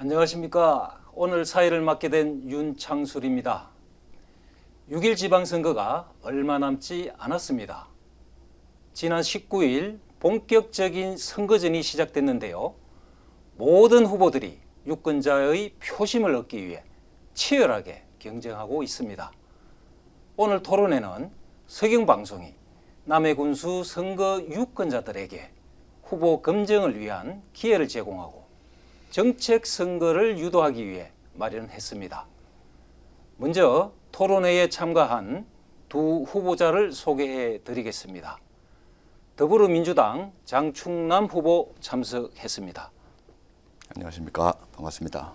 안녕하십니까. 오늘 사회를 맡게 된 윤창술입니다. 6일 지방선거가 얼마 남지 않았습니다. 지난 19일 본격적인 선거전이 시작됐는데요. 모든 후보들이 유권자의 표심을 얻기 위해 치열하게 경쟁하고 있습니다. 오늘 토론회는 서경방송이 남해군수 선거 유권자들에게 후보 검증을 위한 기회를 제공하고 정책 선거를 유도하기 위해 마련했습니다. 먼저 토론회에 참가한 두 후보자를 소개해 드리겠습니다. 더불어민주당 장충남 후보 참석했습니다. 안녕하십니까. 반갑습니다.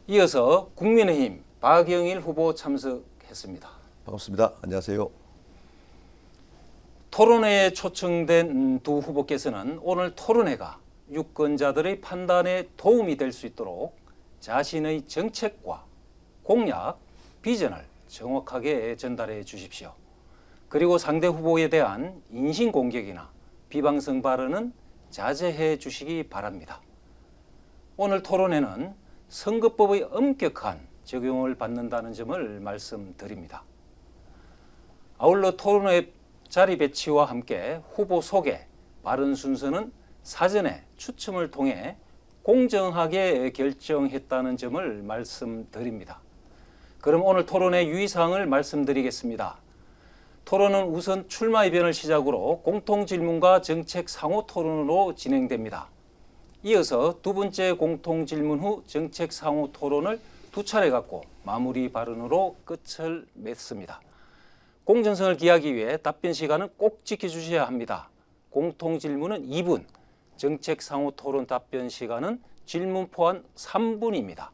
이어서 국민의힘 박영일 후보 참석했습니다. 반갑습니다. 안녕하세요. 토론회에 초청된 두 후보께서는 오늘 토론회가 유권자들의 판단에 도움이 될 수 있도록 자신의 정책과 공약, 비전을 정확하게 전달해 주십시오. 그리고 상대 후보에 대한 인신공격이나 비방성 발언은 자제해 주시기 바랍니다. 오늘 토론회는 선거법의 엄격한 적용을 받는다는 점을 말씀드립니다. 아울러 토론회 자리 배치와 함께 후보 소개, 발언 순서는 사전에 추첨을 통해 공정하게 결정했다는 점을 말씀드립니다. 그럼 오늘 토론의 유의사항을 말씀드리겠습니다. 토론은 우선 출마 이변을 시작으로 공통질문과 정책 상호 토론으로 진행됩니다. 이어서 두 번째 공통질문 후 정책 상호 토론을 두 차례 갖고 마무리 발언으로 끝을 맺습니다. 공정성을 기하기 위해 답변 시간은 꼭 지켜주셔야 합니다. 공통질문은 2분, 정책 상호 토론 답변 시간은 질문 포함 3분입니다.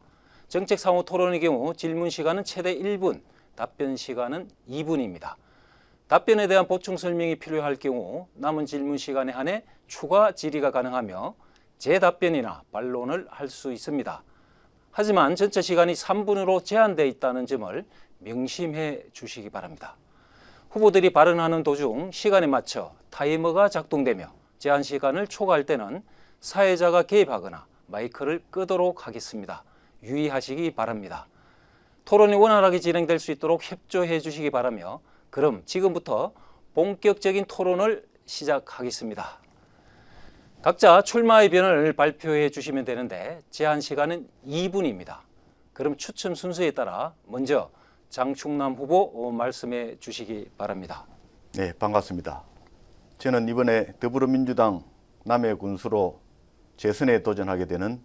정책 상호 토론의 경우 질문 시간은 최대 1분, 답변 시간은 2분입니다. 답변에 대한 보충 설명이 필요할 경우 남은 질문 시간에 한해 추가 질의가 가능하며 재답변이나 반론을 할 수 있습니다. 하지만 전체 시간이 3분으로 제한되어 있다는 점을 명심해 주시기 바랍니다. 후보들이 발언하는 도중 시간에 맞춰 타이머가 작동되며 제한 시간을 초과할 때는 사회자가 개입하거나 마이크를 끄도록 하겠습니다. 유의하시기 바랍니다. 토론이 원활하게 진행될 수 있도록 협조해 주시기 바라며 그럼 지금부터 본격적인 토론을 시작하겠습니다. 각자 출마 의견을 발표해 주시면 되는데 제한 시간은 2분입니다. 그럼 추첨 순서에 따라 먼저 장충남 후보 말씀해 주시기 바랍니다. 네, 반갑습니다. 저는 이번에 더불어민주당 남해군수로 재선에 도전하게 되는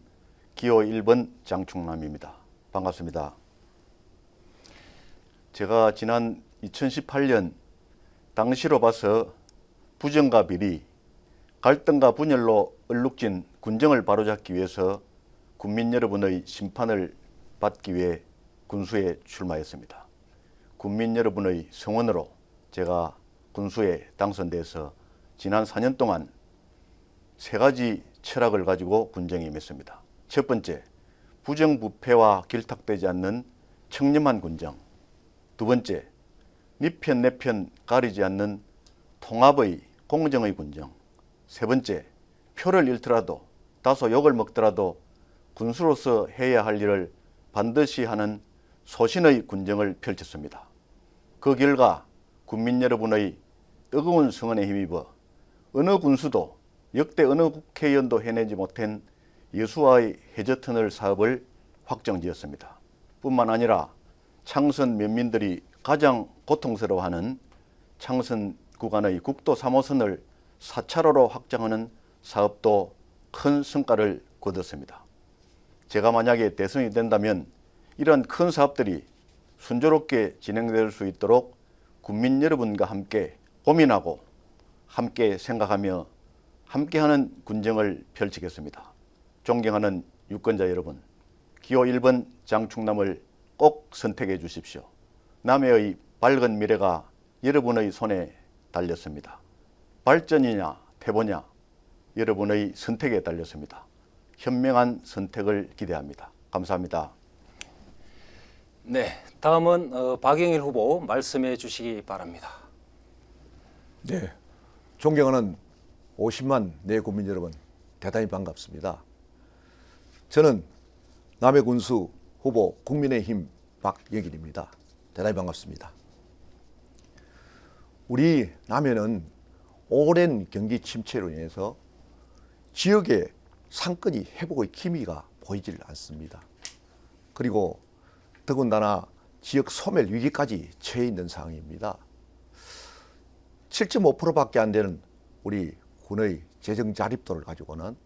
기호 1번 장충남입니다. 반갑습니다. 제가 지난 2018년 당시로 봐서 부정과 비리, 갈등과 분열로 얼룩진 군정을 바로잡기 위해서 국민 여러분의 심판을 받기 위해 군수에 출마했습니다. 국민 여러분의 성원으로 제가 군수에 당선돼서 지난 4년 동안 3가지 철학을 가지고 군정에 임했습니다. 첫 번째, 부정부패와 결탁되지 않는 청렴한 군정. 두 번째, 네 편 내 편 가리지 않는 통합의 공정의 군정. 세 번째, 표를 잃더라도 다소 욕을 먹더라도 군수로서 해야 할 일을 반드시 하는 소신의 군정을 펼쳤습니다. 그 결과 국민 여러분의 뜨거운 성원에 힘입어 어느 군수도 역대 어느 국회의원도 해내지 못한 여수와의 해저터널 사업을 확정지었습니다. 뿐만 아니라 창선 면민들이 가장 고통스러워하는 창선 구간의 국도 3호선을 4차로로 확장하는 사업도 큰 성과를 거뒀습니다. 제가 만약에 대선이 된다면 이런 큰 사업들이 순조롭게 진행될 수 있도록 국민 여러분과 함께 고민하고 함께 생각하며 함께하는 군정을 펼치겠습니다. 존경하는 유권자 여러분, 기호 1번 장충남을 꼭 선택해 주십시오. 남해의 밝은 미래가 여러분의 손에 달렸습니다. 발전이냐 패보냐 여러분의 선택에 달렸습니다. 현명한 선택을 기대합니다. 감사합니다. 네, 다음은 박영일 후보 말씀해 주시기 바랍니다. 네, 존경하는 50만 내 국민 여러분, 대단히 반갑습니다. 저는 남해군수 후보 국민의힘 박영일입니다. 대단히 반갑습니다. 우리 남해는 오랜 경기 침체로 인해서 지역의 상권이 회복의 기미가 보이질 않습니다. 그리고 더군다나 지역 소멸 위기까지 처해 있는 상황입니다. 7.5%밖에 안 되는 우리 군의 재정 자립도를 가지고는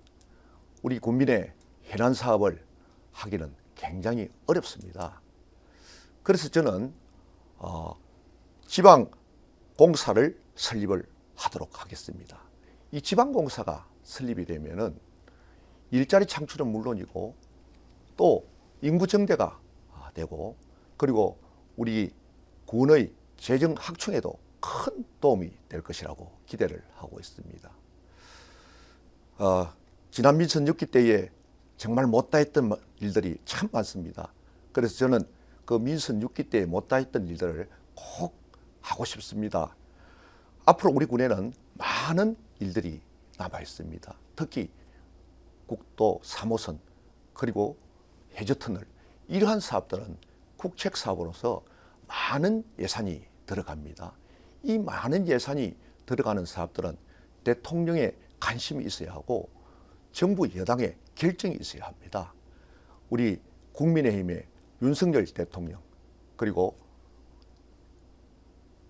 우리 군민의 해난 사업을 하기는 굉장히 어렵습니다. 그래서 저는 지방공사를 설립을 하도록 하겠습니다. 이 지방공사가 설립이 되면은 일자리 창출은 물론이고 또 인구 증대가 되고 그리고 우리 군의 재정 확충에도 큰 도움이 될 것이라고 기대를 하고 있습니다. 지난 민선 6기 때에 정말 못다했던 일들이 참 많습니다. 그래서 저는 그 민선 6기 때에 못다했던 일들을 꼭 하고 싶습니다. 앞으로 우리 군에는 많은 일들이 남아 있습니다. 특히 국도 3호선 그리고 해저터널 이러한 사업들은 국책 사업으로서 많은 예산이 들어갑니다. 이 많은 예산이 들어가는 사업들은 대통령의 관심이 있어야 하고 정부 여당의 결정이 있어야 합니다. 우리 국민의힘의 윤석열 대통령 그리고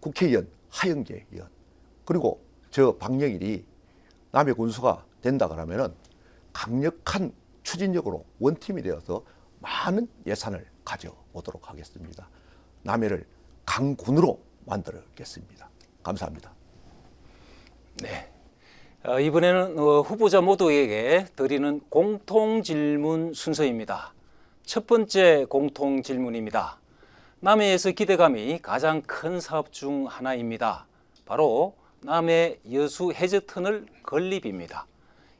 국회의원 하영재 의원 그리고 저 박영일이 남해 군수가 된다 그러면은 강력한 추진력으로 원팀이 되어서 많은 예산을 가져오도록 하겠습니다. 남해를 강군으로 만들겠습니다. 감사합니다. 네. 이번에는 후보자 모두에게 드리는 공통 질문 순서입니다. 첫 번째 공통 질문입니다. 남해에서 기대감이 가장 큰 사업 중 하나입니다. 바로 남해 여수 해저터널 건립입니다.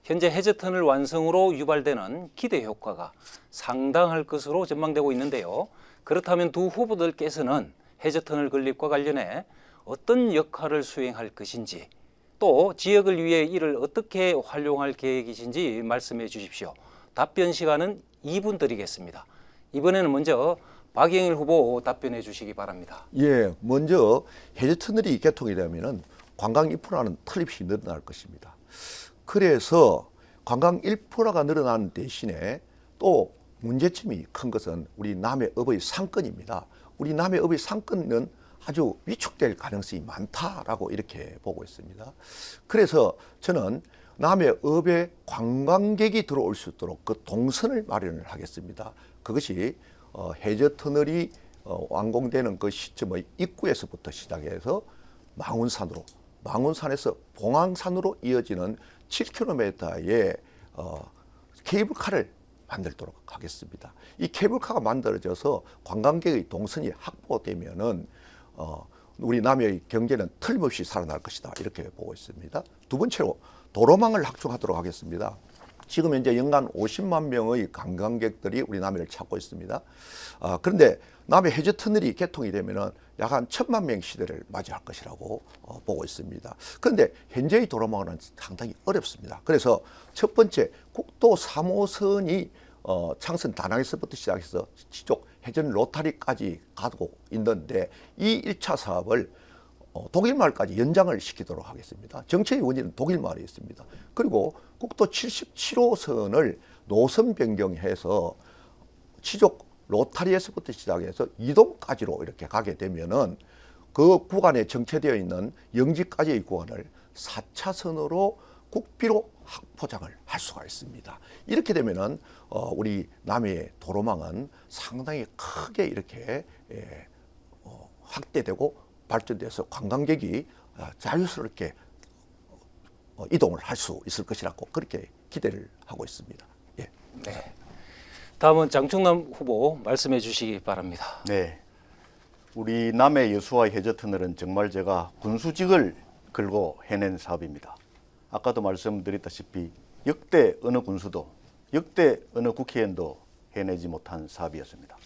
현재 해저터널 완성으로 유발되는 기대 효과가 상당할 것으로 전망되고 있는데요. 그렇다면 두 후보들께서는 해저터널 건립과 관련해 어떤 역할을 수행할 것인지 또 지역을 위해 이를 어떻게 활용할 계획이신지 말씀해 주십시오. 답변 시간은 2분 드리겠습니다. 이번에는 먼저 박영일 후보 답변해 주시기 바랍니다. 예, 먼저 해저터널이 개통이 되면은 관광 인프라는 틀림없이 늘어날 것입니다. 그래서 관광 인프라가 늘어나는 대신에 또 문제점이 큰 것은 우리 남해읍의 상권입니다. 우리 남해읍의 상권은 아주 위축될 가능성이 많다라고 이렇게 보고 있습니다. 그래서 저는 남해읍에 관광객이 들어올 수 있도록 그 동선을 마련을 하겠습니다. 그것이 해저터널이 완공되는 그 시점의 입구에서부터 시작해서 망운산으로 망운산에서 봉황산으로 이어지는 7km의 케이블카를 만들도록 하겠습니다. 이 케이블카가 만들어져서 관광객의 동선이 확보되면은 우리 남해의 경제는 틀림없이 살아날 것이다 이렇게 보고 있습니다. 두 번째로 도로망을 확충하도록 하겠습니다. 지금 현재 연간 50만 명의 관광객들이 우리 남해를 찾고 있습니다. 그런데 남해 해저터널이 개통이 되면은 약 한 1,000만 명 시대를 맞이할 것이라고 보고 있습니다. 그런데 현재의 도로망은 상당히 어렵습니다. 그래서 첫 번째 국도 3호선이 창선 다낭에서부터 시작해서 지쪽 해전 로타리까지 가고 있는데 이 1차 사업을 독일마을까지 연장을 시키도록 하겠습니다. 정체의 원인은 독일마을에 있습니다. 그리고 국도 77호선을 노선 변경해서 지쪽 로타리에서부터 시작해서 이동까지로 이렇게 가게 되면은 그 구간에 정체되어 있는 영지까지의 구간을 4차선으로 국비로 확포장을 할 수가 있습니다. 이렇게 되면은 우리 남해의 도로망은 상당히 크게 이렇게 확대되고 발전돼서 관광객이 자유스럽게 이동을 할 수 있을 것이라고 그렇게 기대를 하고 있습니다. 예. 네. 다음은 장충남 후보 말씀해 주시기 바랍니다. 네, 우리 남해 여수와 해저터널은 정말 제가 군수직을 걸고 해낸 사업입니다. 아까도 말씀드렸다시피 역대 어느 군수도 역대 어느 국회의원도 해내지 못한 사업이었습니다.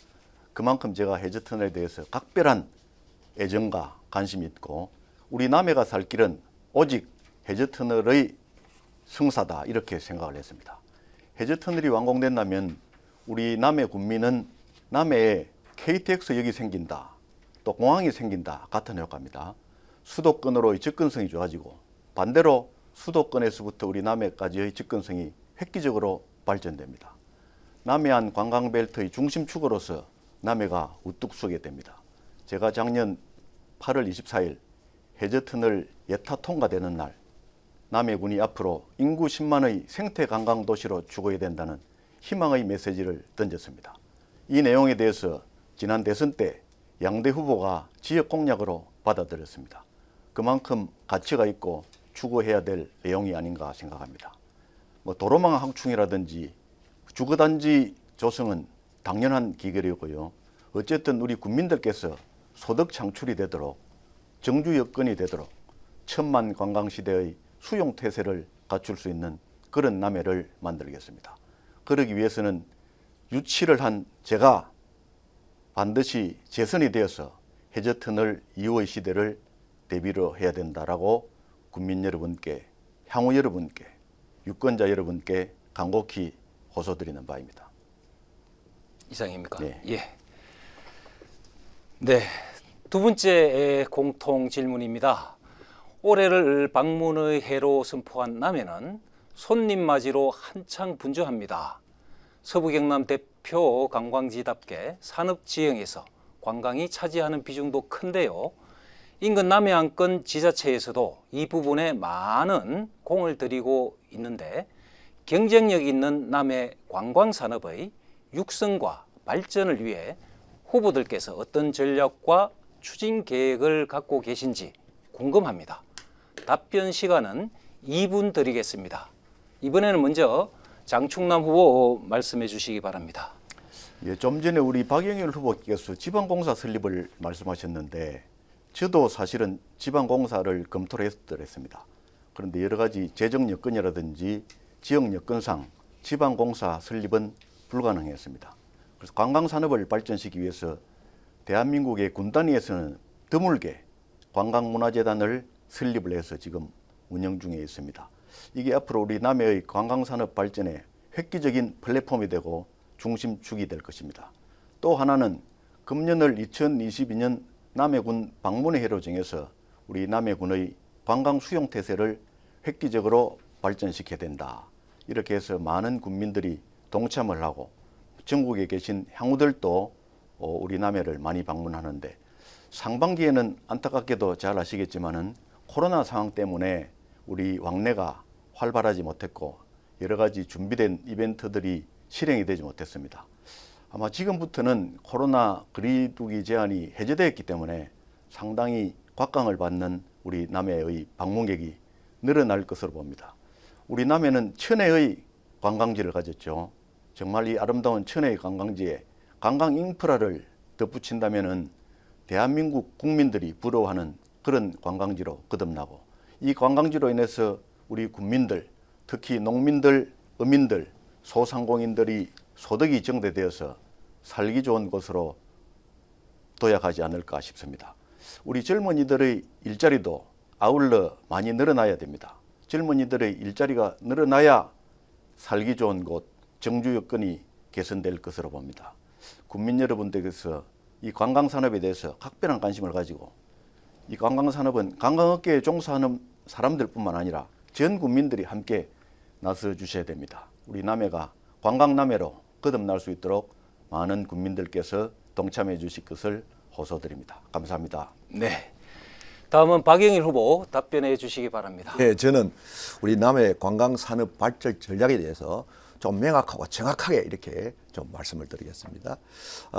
그만큼 제가 해저터널에 대해서 각별한 애정과 관심이 있고 우리 남해가 살 길은 오직 해저터널의 성사다 이렇게 생각을 했습니다. 해저터널이 완공된다면 우리 남해 군민은 남해에 KTX역이 생긴다, 또 공항이 생긴다 같은 효과입니다. 수도권으로의 접근성이 좋아지고 반대로 수도권에서부터 우리 남해까지의 접근성이 획기적으로 발전됩니다. 남해안 관광벨트의 중심축으로서 남해가 우뚝 서게 됩니다. 제가 작년 8월 24일 해저터널 예타 통과되는 날 남해군이 앞으로 인구 10만의 생태 관광 도시로 죽어야 된다는 희망의 메시지를 던졌습니다. 이 내용에 대해서 지난 대선 때 양대 후보가 지역 공약으로 받아들였습니다. 그만큼 가치가 있고 추구해야 될 내용이 아닌가 생각합니다. 도로망 확충이라든지 주거단지 조성은 당연한 기결이고요. 어쨌든 우리 국민들께서 소득 창출이 되도록 정주 여건이 되도록 천만 관광 시대의 수용 태세를 갖출 수 있는 그런 남해를 만들겠습니다. 그러기 위해서는 유치를 한 제가 반드시 재선이 되어서 해저터널 2호의 시대를 대비로 해야 된다라고 국민 여러분께, 향후 여러분께, 유권자 여러분께 간곡히 호소드리는 바입니다. 이상입니까? 네. 예. 네. 두 번째 공통 질문입니다. 올해를 방문의 해로 선포한 남해는 손님 맞이로 한창 분주합니다. 서부 경남 대표 관광지답게 산업 지형에서 관광이 차지하는 비중도 큰데요. 인근 남해안권 지자체에서도 이 부분에 많은 공을 들이고 있는데 경쟁력 있는 남해 관광산업의 육성과 발전을 위해 후보들께서 어떤 전략과 추진 계획을 갖고 계신지 궁금합니다. 답변 시간은 2분 드리겠습니다. 이번에는 먼저 장충남 후보 말씀해 주시기 바랍니다. 예, 좀 전에 우리 박영일 후보께서 지방공사 설립을 말씀하셨는데 저도 사실은 지방공사를 검토를 했더랬습니다. 그런데 여러 가지 재정 여건이라든지 지역 여건상 지방공사 설립은 불가능했습니다. 그래서 관광산업을 발전시키기 위해서 대한민국의 군 단위에서는 드물게 관광문화재단을 설립을 해서 지금 운영 중에 있습니다. 이게 앞으로 우리 남해의 관광산업 발전에 획기적인 플랫폼이 되고 중심축이 될 것입니다. 또 하나는 금년을 2022년 남해군 방문의 해로 정해서 우리 남해군의 관광 수용 태세를 획기적으로 발전시켜야 된다. 이렇게 해서 많은 국민들이 동참을 하고 전국에 계신 향후들도 우리 남해를 많이 방문하는데 상반기에는 안타깝게도 잘 아시겠지만은 코로나 상황 때문에 우리 왕래가 활발하지 못했고 여러 가지 준비된 이벤트들이 실행이 되지 못했습니다. 아마 지금부터는 코로나 거리두기 제한이 해제되었기 때문에 상당히 곽강을 받는 우리 남해의 방문객이 늘어날 것으로 봅니다. 우리 남해는 천혜의 관광지를 가졌죠. 정말 이 아름다운 천혜의 관광지에 관광 인프라를 덧붙인다면은 대한민국 국민들이 부러워하는 그런 관광지로 거듭나고 이 관광지로 인해서 우리 국민들, 특히 농민들, 어민들, 소상공인들이 소득이 증대되어서 살기 좋은 곳으로 도약하지 않을까 싶습니다. 우리 젊은이들의 일자리도 아울러 많이 늘어나야 됩니다. 젊은이들의 일자리가 늘어나야 살기 좋은 곳, 정주 여건이 개선될 것으로 봅니다. 국민 여러분들께서 이 관광산업에 대해서 각별한 관심을 가지고 이 관광산업은 관광업계에 종사하는 사람들뿐만 아니라 전 국민들이 함께 나서 주셔야 됩니다. 우리 남해가 관광남해로 거듭날 수 있도록 많은 국민들께서 동참해 주실 것을 호소드립니다. 감사합니다. 네. 다음은 박영일 후보 답변해 주시기 바랍니다. 네, 저는 우리 남해 관광산업 발전 전략에 대해서 좀 명확하고 정확하게 이렇게 좀 말씀을 드리겠습니다.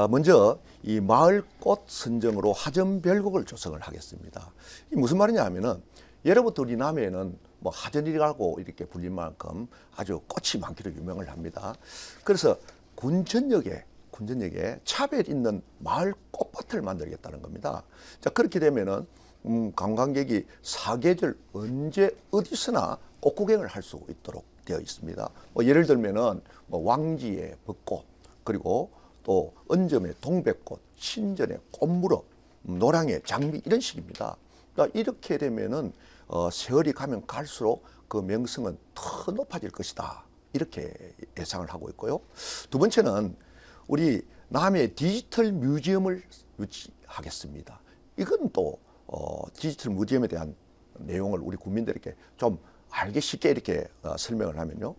먼저 이 마을꽃 선정으로 하전별곡을 조성을 하겠습니다. 이 무슨 말이냐 하면은 예로부터 우리 남해에는 뭐 하전이라고 이렇게 불릴 만큼 아주 꽃이 많기로 유명을 합니다. 그래서 군전역에 차별 있는 마을 꽃밭을 만들겠다는 겁니다. 자, 그렇게 되면은 관광객이 사계절 언제 어디서나 꽃 구경을 할 수 있도록 되어 있습니다. 뭐 예를 들면은 뭐 왕지의 벚꽃, 그리고 또 언점의 동백꽃, 신전의 꽃무럭, 노량의 장미 이런 식입니다. 그러니까 이렇게 되면은 세월이 가면 갈수록 그 명성은 더 높아질 것이다. 이렇게 예상을 하고 있고요. 두 번째는 우리 남해 디지털 뮤지엄을 유치하겠습니다. 이건 또 디지털 뮤지엄에 대한 내용을 우리 국민들에게 좀 알기 쉽게 이렇게 설명을 하면요.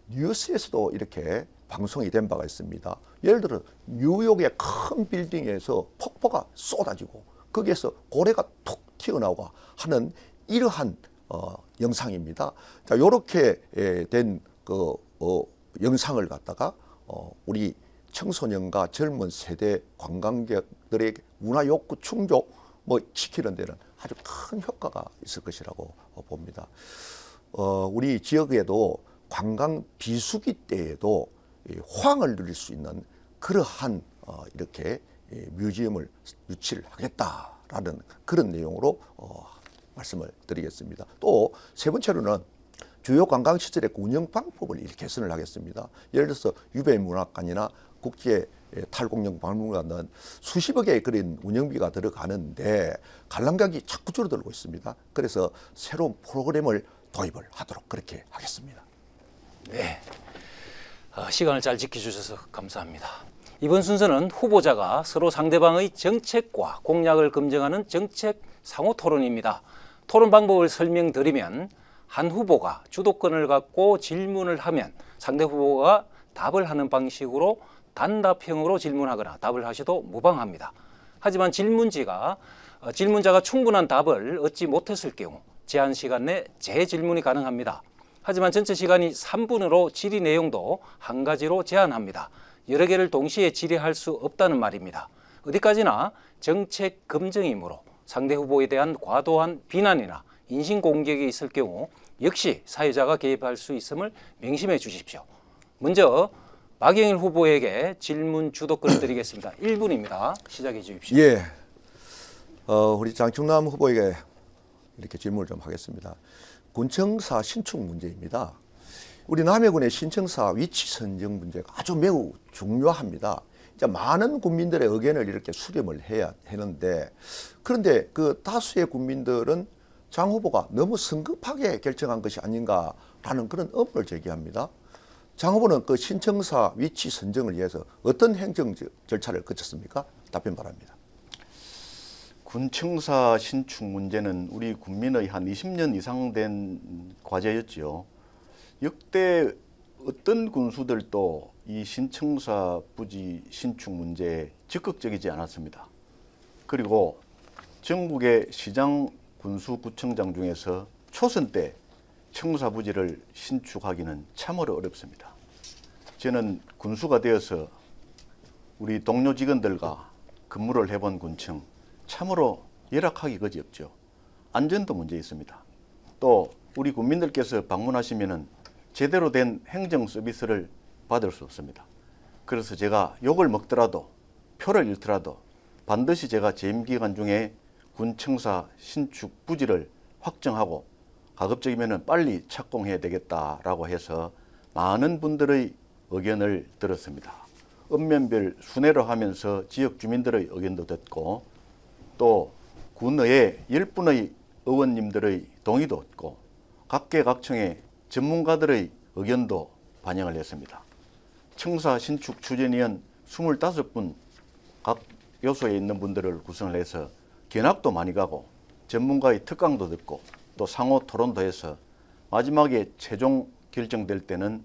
뉴스에서도 이렇게 방송이 된 바가 있습니다. 예를 들어 뉴욕의 큰 빌딩에서 폭포가 쏟아지고 거기에서 고래가 툭 튀어나오고 하는 이러한 영상입니다. 자, 이렇게 된 그 영상을 갖다가 우리 청소년과 젊은 세대 관광객들의 문화 욕구 충족 시키는 데는 아주 큰 효과가 있을 것이라고 봅니다. 우리 지역에도 관광 비수기 때에도 호황을 누릴 수 있는 그러한 이렇게 뮤지엄을 유치를 하겠다라는 그런 내용으로 말씀을 드리겠습니다. 또 세 번째로는 주요 관광시설의 운영 방법을 이렇게 개선을 하겠습니다. 예를 들어서 유배문학관이나 국제 탈공영 박물관은 수십억의 그런 운영비가 들어가는데 관람객이 자꾸 줄어들고 있습니다. 그래서 새로운 프로그램을 도입을 하도록 그렇게 하겠습니다. 네, 시간을 잘 지켜주셔서 감사합니다. 이번 순서는 후보자가 서로 상대방의 정책과 공약을 검증하는 정책 상호 토론입니다. 토론 방법을 설명드리면 한 후보가 주도권을 갖고 질문을 하면 상대 후보가 답을 하는 방식으로 단답형으로 질문하거나 답을 하셔도 무방합니다. 하지만 질문자가 충분한 답을 얻지 못했을 경우 제한 시간 내 재질문이 가능합니다. 하지만 전체 시간이 3분으로 질의 내용도 한 가지로 제한합니다. 여러 개를 동시에 질의할 수 없다는 말입니다. 어디까지나 정책 검증이므로 상대 후보에 대한 과도한 비난이나 인신공격이 있을 경우 역시 사회자가 개입할 수 있음을 명심해 주십시오. 먼저 박영일 후보에게 질문 주도권을 드리겠습니다. 1분입니다. 시작해 주십시오. 예, 우리 장충남 후보에게 이렇게 질문을 좀 하겠습니다. 군청사 신축 문제입니다. 우리 남해군의 신청사 위치 선정 문제가 아주 매우 중요합니다. 이제 많은 국민들의 의견을 이렇게 수렴을 해야 하는데, 그런데 그 다수의 국민들은 장 후보가 너무 성급하게 결정한 것이 아닌가라는 그런 의문을 제기합니다. 장 후보는 그 신청사 위치 선정을 위해서 어떤 행정 절차를 거쳤습니까? 답변 바랍니다. 군청사 신축 문제는 우리 국민의 한 20년 이상 된 과제였지요. 역대 어떤 군수들도 이 신청사 부지 신축 문제에 적극적이지 않았습니다. 그리고 전국의 시장 군수구청장 중에서 초선 때 청사 부지를 신축하기는 참으로 어렵습니다. 저는 군수가 되어서 우리 동료 직원들과 근무를 해본 군청 참으로 열악하기 그지없죠. 안전도 문제 있습니다. 또 우리 국민들께서 방문하시면은 제대로 된 행정 서비스를 받을 수 없습니다. 그래서 제가 욕을 먹더라도 표를 잃더라도 반드시 제가 재임 기간 중에 군청사 신축 부지를 확정하고 가급적이면 빨리 착공해야 되겠다라고 해서 많은 분들의 의견을 들었습니다. 읍면별 순회를 하면서 지역 주민들의 의견도 듣고 또 군의회 10분의 의원님들의 동의도 얻고 각계각층의 전문가들의 의견도 반영을 했습니다. 청사 신축 추진위원 25분 각 요소에 있는 분들을 구성을 해서 견학도 많이 가고 전문가의 특강도 듣고 또 상호 토론도 해서 마지막에 최종 결정될 때는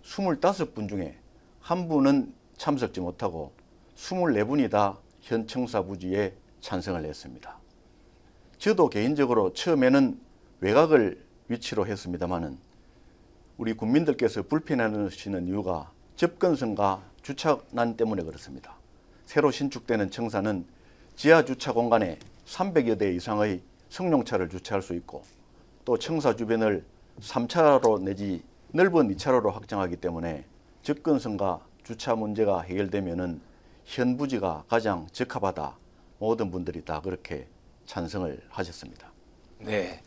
25분 중에 한 분은 참석지 못하고 24분이 다 현 청사 부지에 찬성을 했습니다. 저도 개인적으로 처음에는 외곽을 위치로 했습니다마는 우리 국민들께서 불편해하시는 이유가 접근성과 주차난 때문에 그렇습니다. 새로 신축되는 청사는 지하 주차 공간에 300여 대 이상의 승용차를 주차할 수 있고 또 청사 주변을 3차로 내지 넓은 2차로로 확장하기 때문에 접근성과 주차 문제가 해결되면은 현 부지가 가장 적합하다. 모든 분들이 다 그렇게 찬성을 하셨습니다. 네,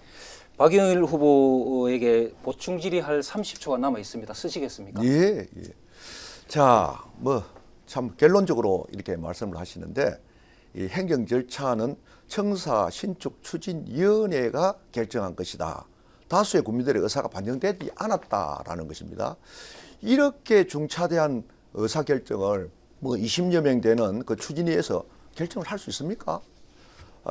박영일 후보에게 보충 질의할 30초가 남아 있습니다. 쓰시겠습니까? 예, 예. 자, 참 결론적으로 이렇게 말씀을 하시는데 이 행정 절차는 청사 신축 추진위원회가 결정한 것이다. 다수의 국민들의 의사가 반영되지 않았다라는 것입니다. 이렇게 중차대한 의사결정을 뭐 20여 명 되는 그 추진위에서 결정을 할 수 있습니까?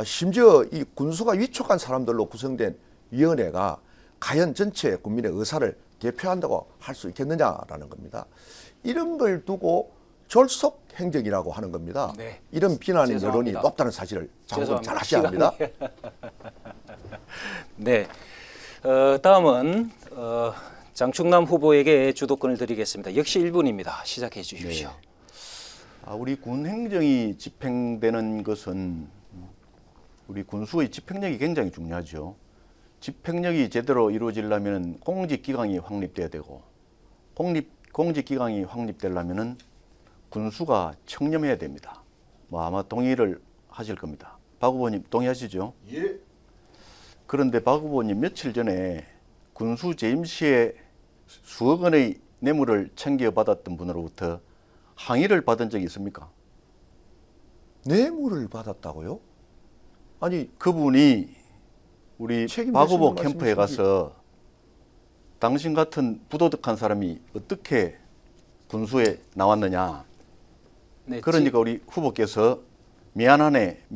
심지어 이 군수가 위촉한 사람들로 구성된 위원회가 과연 전체 국민의 의사를 대표한다고 할 수 있겠느냐라는 겁니다. 이런 걸 두고 졸속 행정이라고 하는 겁니다. 네. 이런 비난의 여론이 죄송합니다. 높다는 사실을 장관 잘 아셔야 합니다. 네. 다음은 장충남 후보에게 주도권을 드리겠습니다. 역시 1분입니다. 시작해 주십시오. 네. 우리 군 행정이 집행되는 것은 우리 군수의 집행력이 굉장히 중요하죠. 집행력이 제대로 이루어지려면 공직기강이 확립돼야 되고 공직기강이 확립되려면 군수가 청렴해야 됩니다. 뭐 아마 동의를 하실 겁니다. 박 후보님 동의하시죠? 예. 그런데 박 후보님 며칠 전에 군수 재임 시에 수억 원의 뇌물을 챙겨받았던 분으로부터 항의를 받은 적이 있습니까? 뇌물을 받았다고요? 아니 그분이 우리 박 후보 책임지시는 캠프에 가서 당신 같은 부도덕한 사람이 어떻게 군수에 나왔느냐. 네, 그러니까 우리 후보께서 미안하네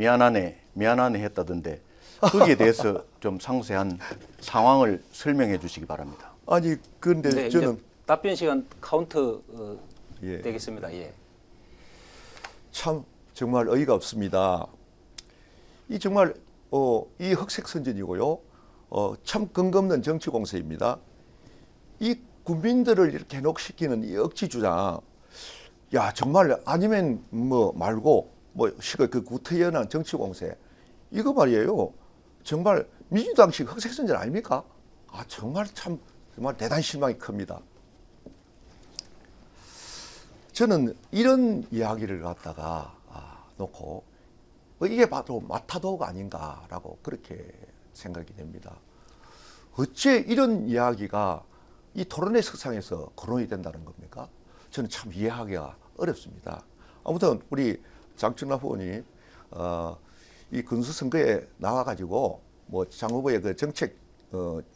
했다던데 거기에 대해서 좀 상세한 상황을 설명해 주시기 바랍니다. 아니 그런데 네, 저는 이제 답변 시간 카운트 예. 되겠습니다. 예. 참 정말 어이가 없습니다. 이 정말 이 흑색 선전이고요. 참 근거 없는 정치 공세입니다. 이 국민들을 이렇게 해독시키는 이 억지 주장, 야 정말 아니면 뭐 말고 뭐 시거 그 구태연한 정치 공세, 이거 말이에요. 정말 민주당식 흑색 선전 아닙니까? 정말 대단히 실망이 큽니다. 저는 이런 이야기를 갖다가 놓고 이게 바로 마타도가 아닌가라고 그렇게 생각이 됩니다. 어째 이런 이야기가 이 토론회 석상에서 거론이 된다는 겁니까? 저는 참 이해하기가 어렵습니다. 아무튼 우리 장충남 후보님 이 근수선거에 나와가지고 뭐 장 후보의 그 정책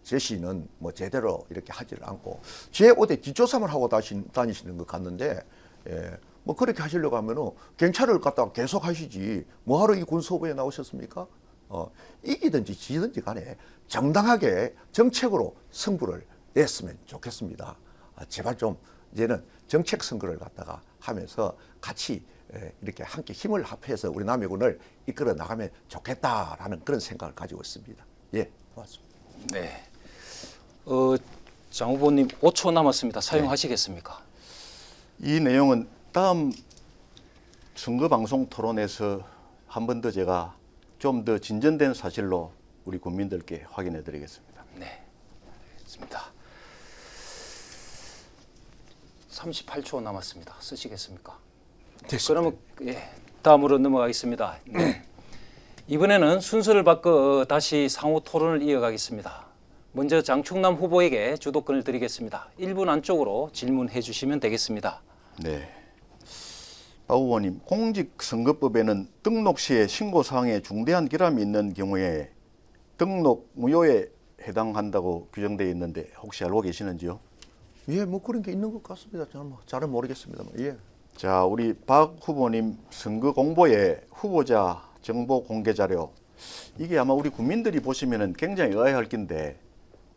제시는 뭐 제대로 이렇게 하지를 않고 제5대 뒷조사만 하고 다니시는 것 같는데 뭐 그렇게 하시려고 하면은 경찰을 갖다가 계속 하시지 뭐하러 이 군수 후보에 나오셨습니까? 이기든지 지든지 간에 정당하게 정책으로 승부를 냈으면 좋겠습니다. 제발 좀 이제는 정책 선거를 갖다가 하면서 같이 이렇게 함께 힘을 합해서 우리 남해군을 이끌어 나가면 좋겠다라는 그런 생각을 가지고 있습니다. 예, 고맙습니다. 네. 장 후보님 5초 남았습니다. 사용하시겠습니까? 이 내용은 다음 선거방송 토론에서 한 번 더 제가 좀 더 진전된 사실로 우리 국민들께 확인해 드리겠습니다. 네. 알겠습니다. 38초 남았습니다. 쓰시겠습니까? 됐습니다. 그러면 다음으로 넘어가겠습니다. 네. 이번에는 순서를 바꿔 다시 상호 토론을 이어가겠습니다. 먼저 장충남 후보에게 주도권을 드리겠습니다. 1분 안쪽으로 질문해 주시면 되겠습니다. 네. 박 후보님, 공직선거법에는 등록 시에 신고사항에 중대한 결함이 있는 경우에 등록 무효에 해당한다고 규정되어 있는데 혹시 알고 계시는지요? 예, 뭐 그런 게 있는 것 같습니다. 저는 뭐 잘은 모르겠습니다만, 예. 자, 우리 박 후보님 선거 공보에 후보자 정보 공개 자료, 이게 아마 우리 국민들이 보시면은 굉장히 의아해할 건데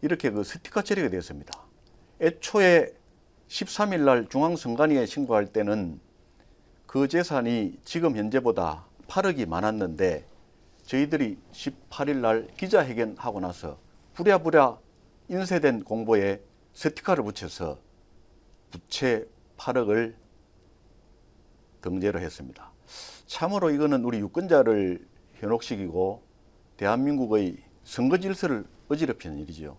이렇게 그 스티커 처리가 되었습니다. 애초에 13일 날 중앙선관위에 신고할 때는 그 재산이 지금 현재보다 8억이 많았는데 저희들이 18일 날 기자회견하고 나서 부랴부랴 인쇄된 공보에 스티커를 붙여서 부채 8억을 등재를 했습니다. 참으로 이거는 우리 유권자를 현혹시키고 대한민국의 선거 질서를 어지럽히는 일이죠.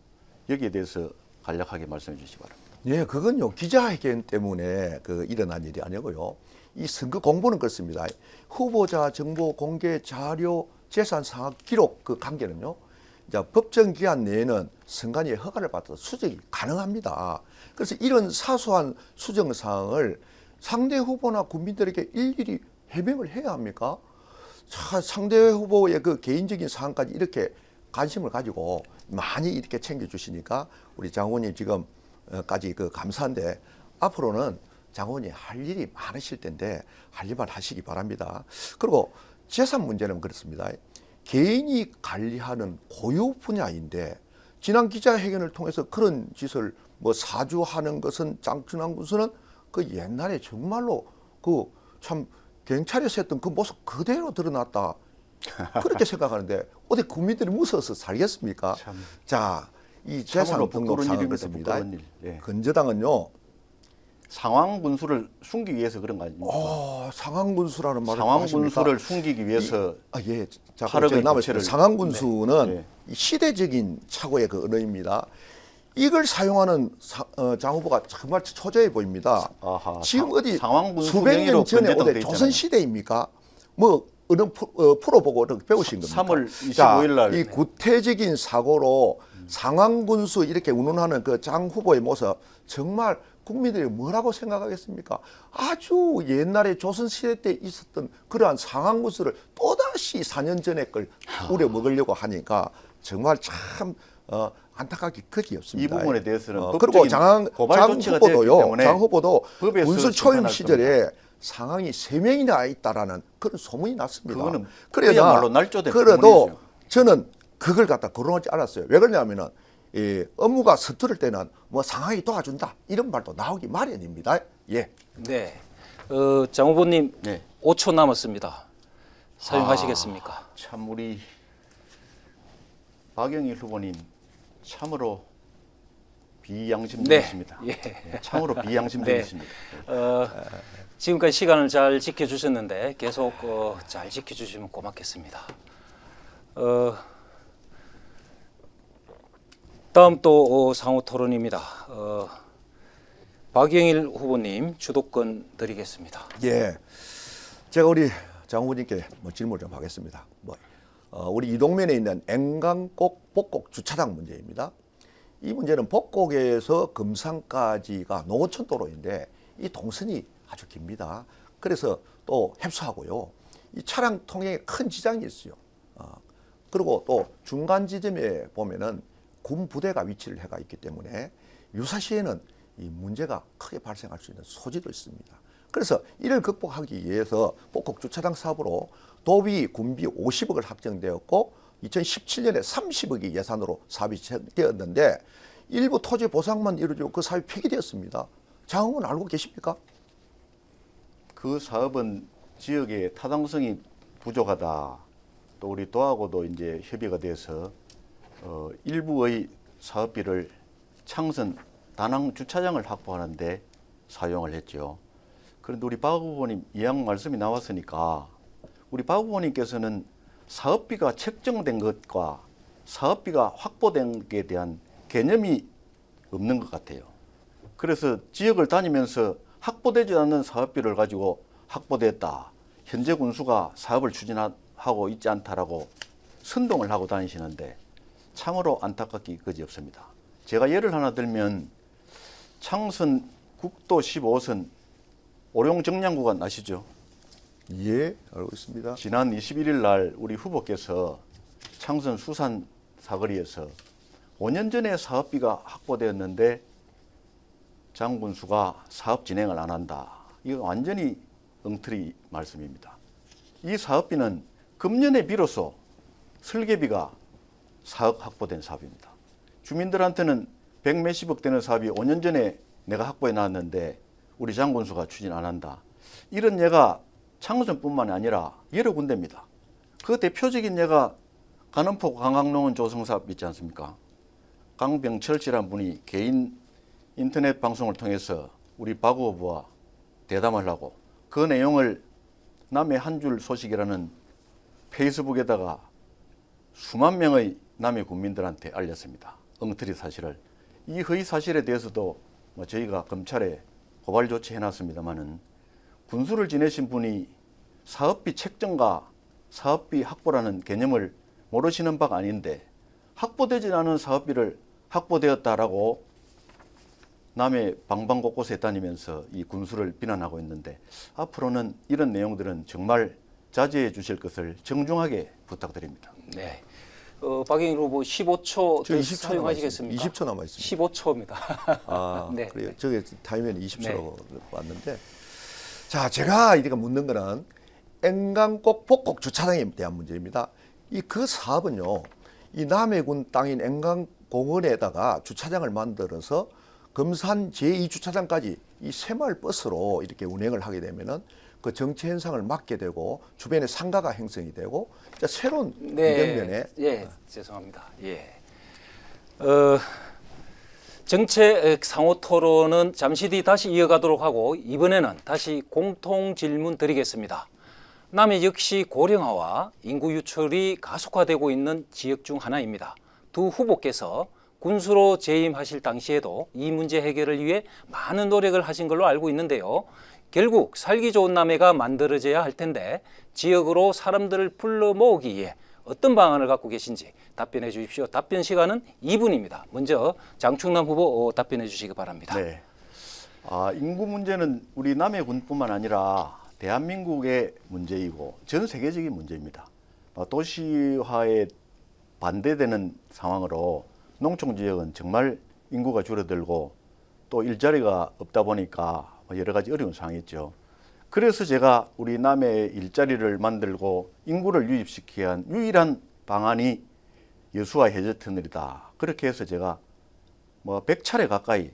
여기에 대해서 간략하게 말씀해 주시기 바랍니다. 예, 그건요 기자회견 때문에 일어난 일이 아니고요. 이 선거 공보는 그렇습니다. 후보자 정보 공개 자료 재산 상황 기록 그 관계는요. 이제 법정 기한 내에는 선관위의 허가를 받아서 수정이 가능합니다. 그래서 이런 사소한 수정 사항을 상대 후보나 국민들에게 일일이 해명을 해야 합니까? 상대 후보의 그 개인적인 사항까지 이렇게 관심을 가지고 많이 이렇게 챙겨주시니까 우리 장군님 지금까지 그 감사한데 앞으로는 장군이 할 일이 많으실 텐데 할 일만 하시기 바랍니다. 그리고 재산 문제는 그렇습니다. 개인이 관리하는 고유 분야인데 지난 기자회견을 통해서 그런 짓을 뭐 사주하는 것은 장춘환 군수는 그 옛날에 정말로 그 참 경찰에서 했던 그 모습 그대로 드러났다. 그렇게 생각하는데 어디 국민들이 무서워서 살겠습니까? 참. 자, 이 참으로 재산 등록 부끄러운 상은 일입니다. 그렇습니다. 부끄러운 일. 예. 건저당은요. 상황 분수를 숨기기 위해서 그런 거 아닙니까? 상황군수라는 말을 상황 하십니까? 분수를 숨기기 위해서 예. 자, 팔억의 제가 남았습니다. 부채를 상황군수는 네. 이 시대적인 착오의 그 언어입니다. 이걸 사용하는 장 후보가 정말 초조해 보입니다. 아하, 지금 어디 상황군수 수백 년 명의로 전에 건재당 어디 돼 조선 있잖아요. 시대입니까? 뭐 어느 프로 보고 이렇게 배우신 겁니까? 3월 25일 자, 날 이 구태적인 사고로 상황군수 이렇게 운운하는 그 장 후보의 모습 정말 국민들이 뭐라고 생각하겠습니까? 아주 옛날에 조선시대 때 있었던 그러한 상황군수를 또다시 4년 전에 걸 우려 먹으려고 하니까 정말 참 안타깝기 그지 없습니다. 이 부분에 대해서는 그리고 법적인 고발 조치가 되었기 후보도요. 때문에 장 후보도 법에서 군수 초임 심판할 시절에 상황이 3명이나 있다라는 그런 소문이 났습니다. 그거는 그러나 그야말로 날조된 그래도 소문이죠. 저는 그걸 갖다 거론하지 않았어요. 왜 그러냐면은 이 업무가 서투를 때는 뭐 상황이 도와준다 이런 말도 나오기 마련입니다. 예. 네. 장 후보님 네. 5초 남았습니다. 사용하시겠습니까? 참 우리 박영일 후보님 참으로 비양심적이십니다. 예. 참으로 비양심적이십니다. 지금까지 시간을 잘 지켜주셨는데 계속 잘 지켜주시면 고맙겠습니다. 다음 또 상호 토론입니다. 박영일 후보님 주도권 드리겠습니다. 예. 제가 우리 장 후보님께 뭐 질문을 좀 하겠습니다. 우리 이동면에 있는 앵강곡 복곡 주차장 문제입니다. 이 문제는 복곡에서 금산까지가 농어촌 도로인데 이 동선이 아주 깁니다. 그래서 또 협소하고요. 이 차량 통행에 큰 지장이 있어요. 그리고 또 중간 지점에 보면은 군 부대가 위치를 해가 있기 때문에 유사시에는 이 문제가 크게 발생할 수 있는 소지도 있습니다. 그래서 이를 극복하기 위해서 복곡 주차장 사업으로 도비 군비 50억을 확정되었고 2017년에 30억이 예산으로 사업이 되었는데 일부 토지 보상만 이루어지고 그 사업이 폐기되었습니다. 장은 알고 계십니까? 그 사업은 지역의 타당성이 부족하다. 또 우리 도하고도 이제 협의가 돼서 일부의 사업비를 창선 다낭 주차장을 확보하는데 사용을 했죠. 그런데 우리 박 후보님 이양 말씀이 나왔으니까 우리 박 후보님께서는 사업비가 책정된 것과 사업비가 확보된 것에 대한 개념이 없는 것 같아요. 그래서 지역을 다니면서 확보되지 않는 사업비를 가지고 확보됐다. 현재 군수가 사업을 추진하고 있지 않다라고 선동을 하고 다니시는데 참으로 안타깝기 그지없습니다. 제가 예를 하나 들면 창선 국도 15선 오룡 정량구간 아시죠? 예, 알고 있습니다. 지난 21일 날 우리 후보께서 창선 수산 사거리에서 5년 전에 사업비가 확보되었는데 장 군수가 사업 진행을 안 한다. 이거 완전히 엉터리 말씀입니다. 이 사업비는 금년에 비로소 설계비가 4억 확보된 사업입니다. 주민들한테는 100몇십억 되는 사업이 5년 전에 내가 확보해 놨는데 우리 장 군수가 추진 안 한다. 이런 예가 창선뿐만 아니라 여러 군데입니다. 그 대표적인 예가 간원포 관광농원 조성사업 있지 않습니까? 강병철 씨라는 분이 개인 인터넷 방송을 통해서 우리 박 후보와 대담을 하고 그 내용을 남의 한 줄 소식이라는 페이스북에다가 수만 명의 남의 국민들한테 알렸습니다. 엉터리 사실을. 이 허위 사실에 대해서도 저희가 검찰에 고발 조치해놨습니다마는 군수를 지내신 분이 사업비 책정과 사업비 확보라는 개념을 모르시는 바가 아닌데 확보되지 않은 사업비를 확보되었다라고 남의 방방곳곳에 다니면서 이 군수를 비난하고 있는데 앞으로는 이런 내용들은 정말 자제해 주실 것을 정중하게 부탁드립니다. 네. 박영일 후보 15초 저 더 20초 사용하시겠습니까? 20초 남아 있습니다. 15초입니다. 아, 네. 그래요. 저게 타이머는 20초라고 왔는데, 자, 제가 이렇게 묻는 거는 enggan곡 복곡 주차장에 대한 문제입니다. 이 그 사업은요, 이 남해군 땅인 enggan공원에다가 주차장을 만들어서 금산 제2주차장까지 이 새마을 버스로 이렇게 운행을 하게 되면은 그 정체 현상을 막게 되고 주변에 상가가 형성이 되고 진짜 새로운 이경면에 예, 죄송합니다. 예. 정책 상호 토론은 잠시 뒤 다시 이어가도록 하고 이번에는 다시 공통 질문 드리겠습니다. 남해 역시 고령화와 인구 유출이 가속화되고 있는 지역 중 하나입니다. 두 후보께서 군수로 재임하실 당시에도 이 문제 해결을 위해 많은 노력을 하신 걸로 알고 있는데요. 결국 살기 좋은 남해가 만들어져야 할 텐데 지역으로 사람들을 불러 모으기 위해 어떤 방안을 갖고 계신지 답변해 주십시오. 답변 시간은 2분입니다. 먼저 장충남 후보 답변해 주시기 바랍니다. 네. 인구 문제는 우리 남해군뿐만 아니라 대한민국의 문제이고 전 세계적인 문제입니다. 도시화에 반대되는 상황으로 농촌 지역은 정말 인구가 줄어들고 또 일자리가 없다 보니까 여러 가지 어려운 상황이 있죠. 그래서 제가 우리 남해에 일자리를 만들고 인구를 유입시키기 위한 유일한 방안이 여수와 해저터널이다. 그렇게 해서 제가 100차례 가까이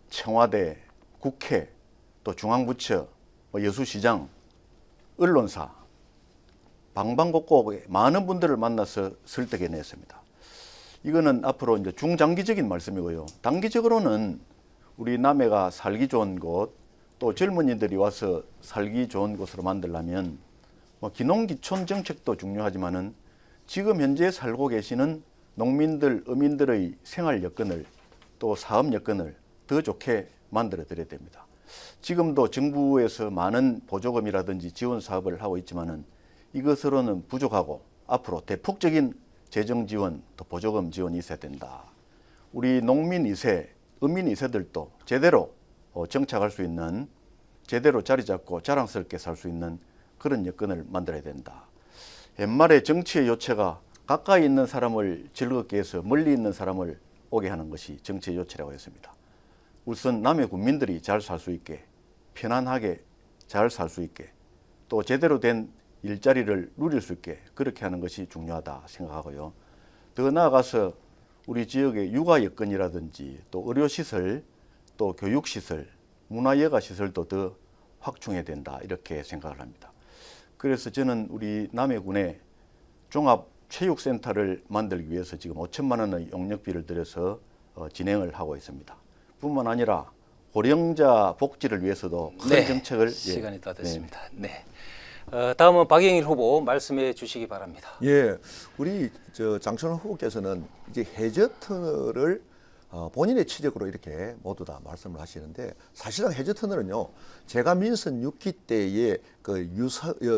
청와대, 국회, 또 중앙부처, 여수시장, 언론사, 방방곡곡에 많은 분들을 만나서 설득해냈습니다. 이거는 앞으로 이제 중장기적인 말씀이고요. 단기적으로는 우리 남해가 살기 좋은 곳, 또 젊은이들이 와서 살기 좋은 곳으로 만들려면 기농기촌 정책도 중요하지만은 지금 현재 살고 계시는 농민들, 어민들의 생활 여건을 또 사업 여건을 더 좋게 만들어 드려야 됩니다. 지금도 정부에서 많은 보조금이라든지 지원 사업을 하고 있지만은 이것으로는 부족하고 앞으로 대폭적인 재정 지원, 또 보조금 지원이 있어야 된다. 우리 농민 2세, 어민 2세들도 제대로 정착할 수 있는, 제대로 자리 잡고 자랑스럽게 살 수 있는 그런 여건을 만들어야 된다. 옛말에 정치의 요체가 가까이 있는 사람을 즐겁게 해서 멀리 있는 사람을 오게 하는 것이 정치의 요체라고 했습니다. 우선 남해 군민들이 잘 살 수 있게, 편안하게 잘 살 수 있게, 또 제대로 된 일자리를 누릴 수 있게 그렇게 하는 것이 중요하다 생각하고요. 더 나아가서 우리 지역의 육아 여건이라든지 또 의료시설, 또 교육시설, 문화예가시설도 더 확충해야 된다 이렇게 생각을 합니다. 그래서 저는 우리 남해군에 종합체육센터를 만들기 위해서 지금 5천만 원의 용역비를 들여서 진행을 하고 있습니다. 뿐만 아니라 고령자 복지를 위해서도 큰 정책을 시간이 다 됐습니다. 네. 다음은 박영일 후보 말씀해 주시기 바랍니다. 예, 우리 장춘환 후보께서는 이제 해저터널을 본인의 취적으로 이렇게 모두 다 말씀을 하시는데 사실상 해저터널은요, 제가 민선 6기 때에 그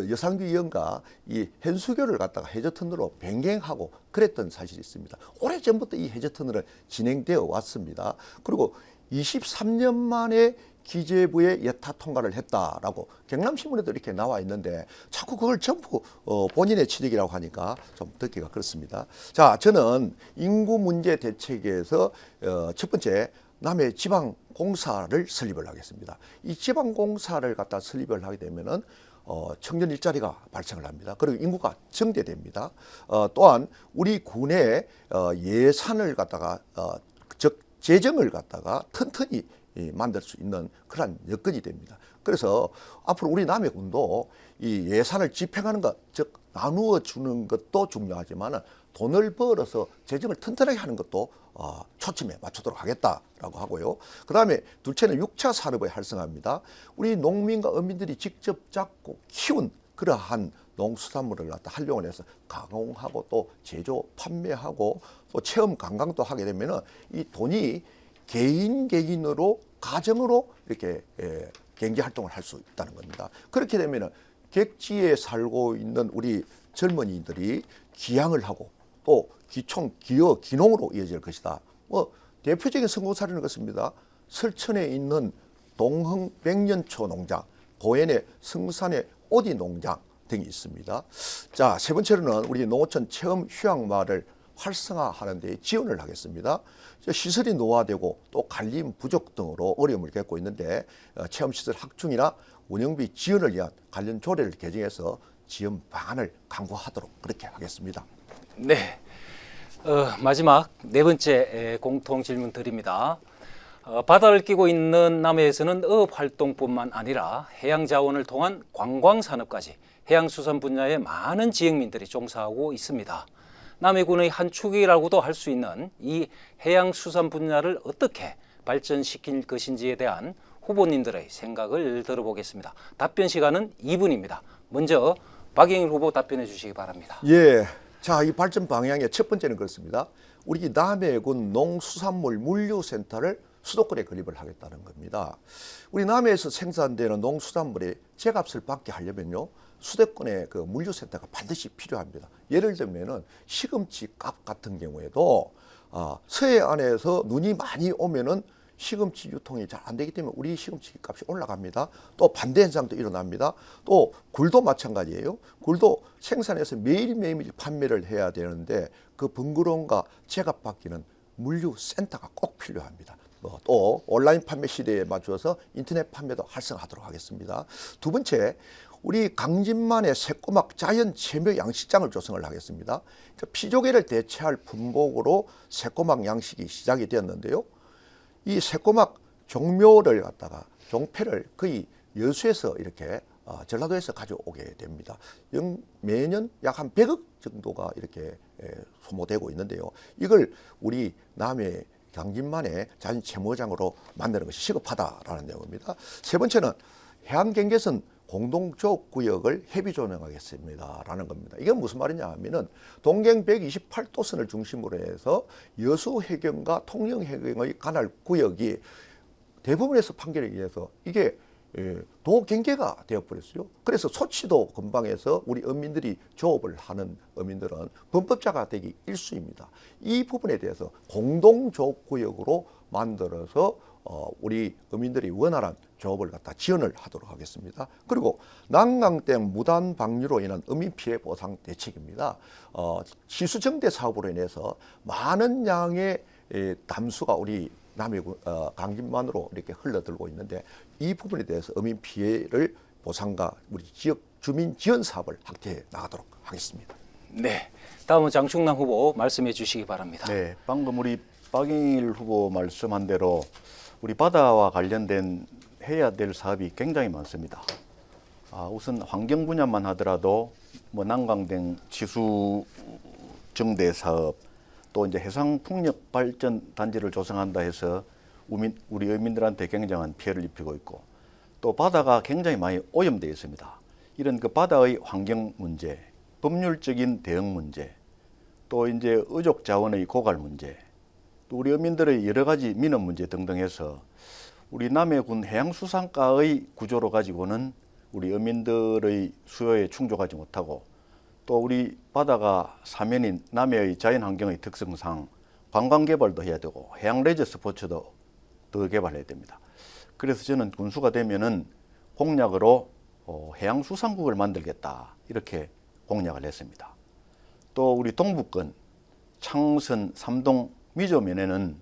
여상규 의원과 이 현수교를 갖다가 해저터널로 변경하고 그랬던 사실이 있습니다. 오래전부터 이 해저터널은 진행되어 왔습니다. 그리고 23년 만에 기재부에 예타 통과를 했다라고 경남신문에도 이렇게 나와 있는데 자꾸 그걸 전부 본인의 취득이라고 하니까 좀 듣기가 그렇습니다. 자, 저는 인구 문제 대책에서 첫 번째 남해 지방공사를 설립을 하겠습니다. 이 지방공사를 갖다 설립을 하게 되면은 청년 일자리가 발생을 합니다. 그리고 인구가 증대됩니다. 또한 우리 군의 예산을 갖다가 즉 재정을 갖다가 튼튼히 만들 수 있는 그런 여건이 됩니다. 그래서 앞으로 우리 남해군도 이 예산을 집행하는 것, 즉 나누어 주는 것도 중요하지만 돈을 벌어서 재정을 튼튼하게 하는 것도 초점에 맞추도록 하겠다라고 하고요. 그 다음에 둘째는 6차 산업의 활성화입니다. 우리 농민과 어민들이 직접 잡고 키운 그러한 농수산물을 갖다 활용을 해서 가공하고 또 제조, 판매하고 또 체험 관광도 하게 되면은 이 돈이 개인으로 가정으로 이렇게 경제 활동을 할 수 있다는 겁니다. 그렇게 되면은 객지에 살고 있는 우리 젊은이들이 기양을 하고 또 기농으로 이어질 것이다. 대표적인 성공 사례는 그렇습니다. 설천에 있는 동흥 백년초 농장, 고현의 성산의 오디 농장 등이 있습니다. 자, 세 번째로는 우리 농어촌 체험 휴양마을 활성화하는 데 지원을 하겠습니다. 시설이 노화되고 또 관리 부족 등으로 어려움을 겪고 있는데 체험시설 확충이나 운영비 지원을 위한 관련 조례를 개정해서 지원 방안을 강구하도록 그렇게 하겠습니다. 네. 마지막 네 번째 공통 질문 드립니다. 바다를 끼고 있는 남해에서는 어업 활동뿐만 아니라 해양 자원을 통한 관광 산업까지 해양수산 분야에 많은 지역민들이 종사하고 있습니다. 남해군의 한 축이라고도 할 수 있는 이 해양수산 분야를 어떻게 발전시킬 것인지에 대한 후보님들의 생각을 들어보겠습니다. 답변 시간은 2분입니다. 먼저 박영일 후보 답변해 주시기 바랍니다. 예. 자, 이 발전 방향의 첫 번째는 그렇습니다. 우리 남해군 농수산물 물류센터를 수도권에 건립을 하겠다는 겁니다. 우리 남해에서 생산되는 농수산물의 제값을 받게 하려면요, 수도권에 그 물류센터가 반드시 필요합니다. 예를 들면은 시금치 값 같은 경우에도 서해안에서 눈이 많이 오면은 시금치 유통이 잘 안 되기 때문에 우리 시금치 값이 올라갑니다. 또 반대 현상도 일어납니다. 또 굴도 마찬가지예요. 굴도 생산해서 매일매일 판매를 해야 되는데 그 번거로움과 제값 받기는 물류센터가 꼭 필요합니다. 또 온라인 판매 시대에 맞춰서 인터넷 판매도 활성화하도록 하겠습니다. 두 번째, 우리 강진만의 새꼬막 자연 체묘 양식장을 조성을 하겠습니다. 피조개를 대체할 품목으로 새꼬막 양식이 시작이 되었는데요. 이 새꼬막 종묘를 갖다가 종패를 거의 여수에서 이렇게 전라도에서 가져오게 됩니다. 매년 약 한 100억 정도가 이렇게 소모되고 있는데요. 이걸 우리 남해 강진만의 자연 채모장으로 만드는 것이 시급하다라는 내용입니다. 세 번째는 해양경계선 공동조업구역을 협의조정하겠습니다라는 겁니다. 이게 무슨 말이냐 하면은 동경 128도선을 중심으로 해서 여수 해경과 통영 해경의 관할 구역이 대부분에서 판결에 의해서 이게 도경계가 되어버렸어요. 그래서 소치도 근방에서 우리 어민들이 조업을 하는 어민들은 범법자가 되기 일쑤입니다. 이 부분에 대해서 공동조업구역으로 만들어서 우리 어민들이 원활한 조업을 갖다 지원을 하도록 하겠습니다. 그리고 난강댐 무단 방류로 인한 어민 피해 보상 대책입니다. 시수정대 사업으로 인해서 많은 양의 담수가 우리 남해군 강진만으로 이렇게 흘러들고 있는데 이 부분에 대해서 어민 피해를 보상과 우리 지역 주민 지원 사업을 확대해 나가도록 하겠습니다. 네. 다음은 장충남 후보 말씀해 주시기 바랍니다. 네, 방금 우리 박영일 후보 말씀한 대로 우리 바다와 관련된 해야 될 사업이 굉장히 많습니다. 우선 환경 분야만 하더라도 뭐 난강등 치수 정대 사업, 또 이제 해상 풍력 발전 단지를 조성한다 해서 우리 어민들한테 굉장한 피해를 입히고 있고, 또 바다가 굉장히 많이 오염되어 있습니다. 이런 그 바다의 환경 문제, 법률적인 대응 문제, 또 이제 어족 자원의 고갈 문제, 또 우리 어민들의 여러 가지 민원 문제 등등 해서 우리 남해군 해양수산가의 구조로 가지고는 우리 어민들의 수요에 충족하지 못하고, 또 우리 바다가 사면인 남해의 자연환경의 특성상 관광개발도 해야 되고 해양 레저 스포츠도 더 개발해야 됩니다. 그래서 저는 군수가 되면은 공약으로 해양수산국을 만들겠다, 이렇게 공약을 했습니다. 또 우리 동북권 창선, 삼동, 미조면에는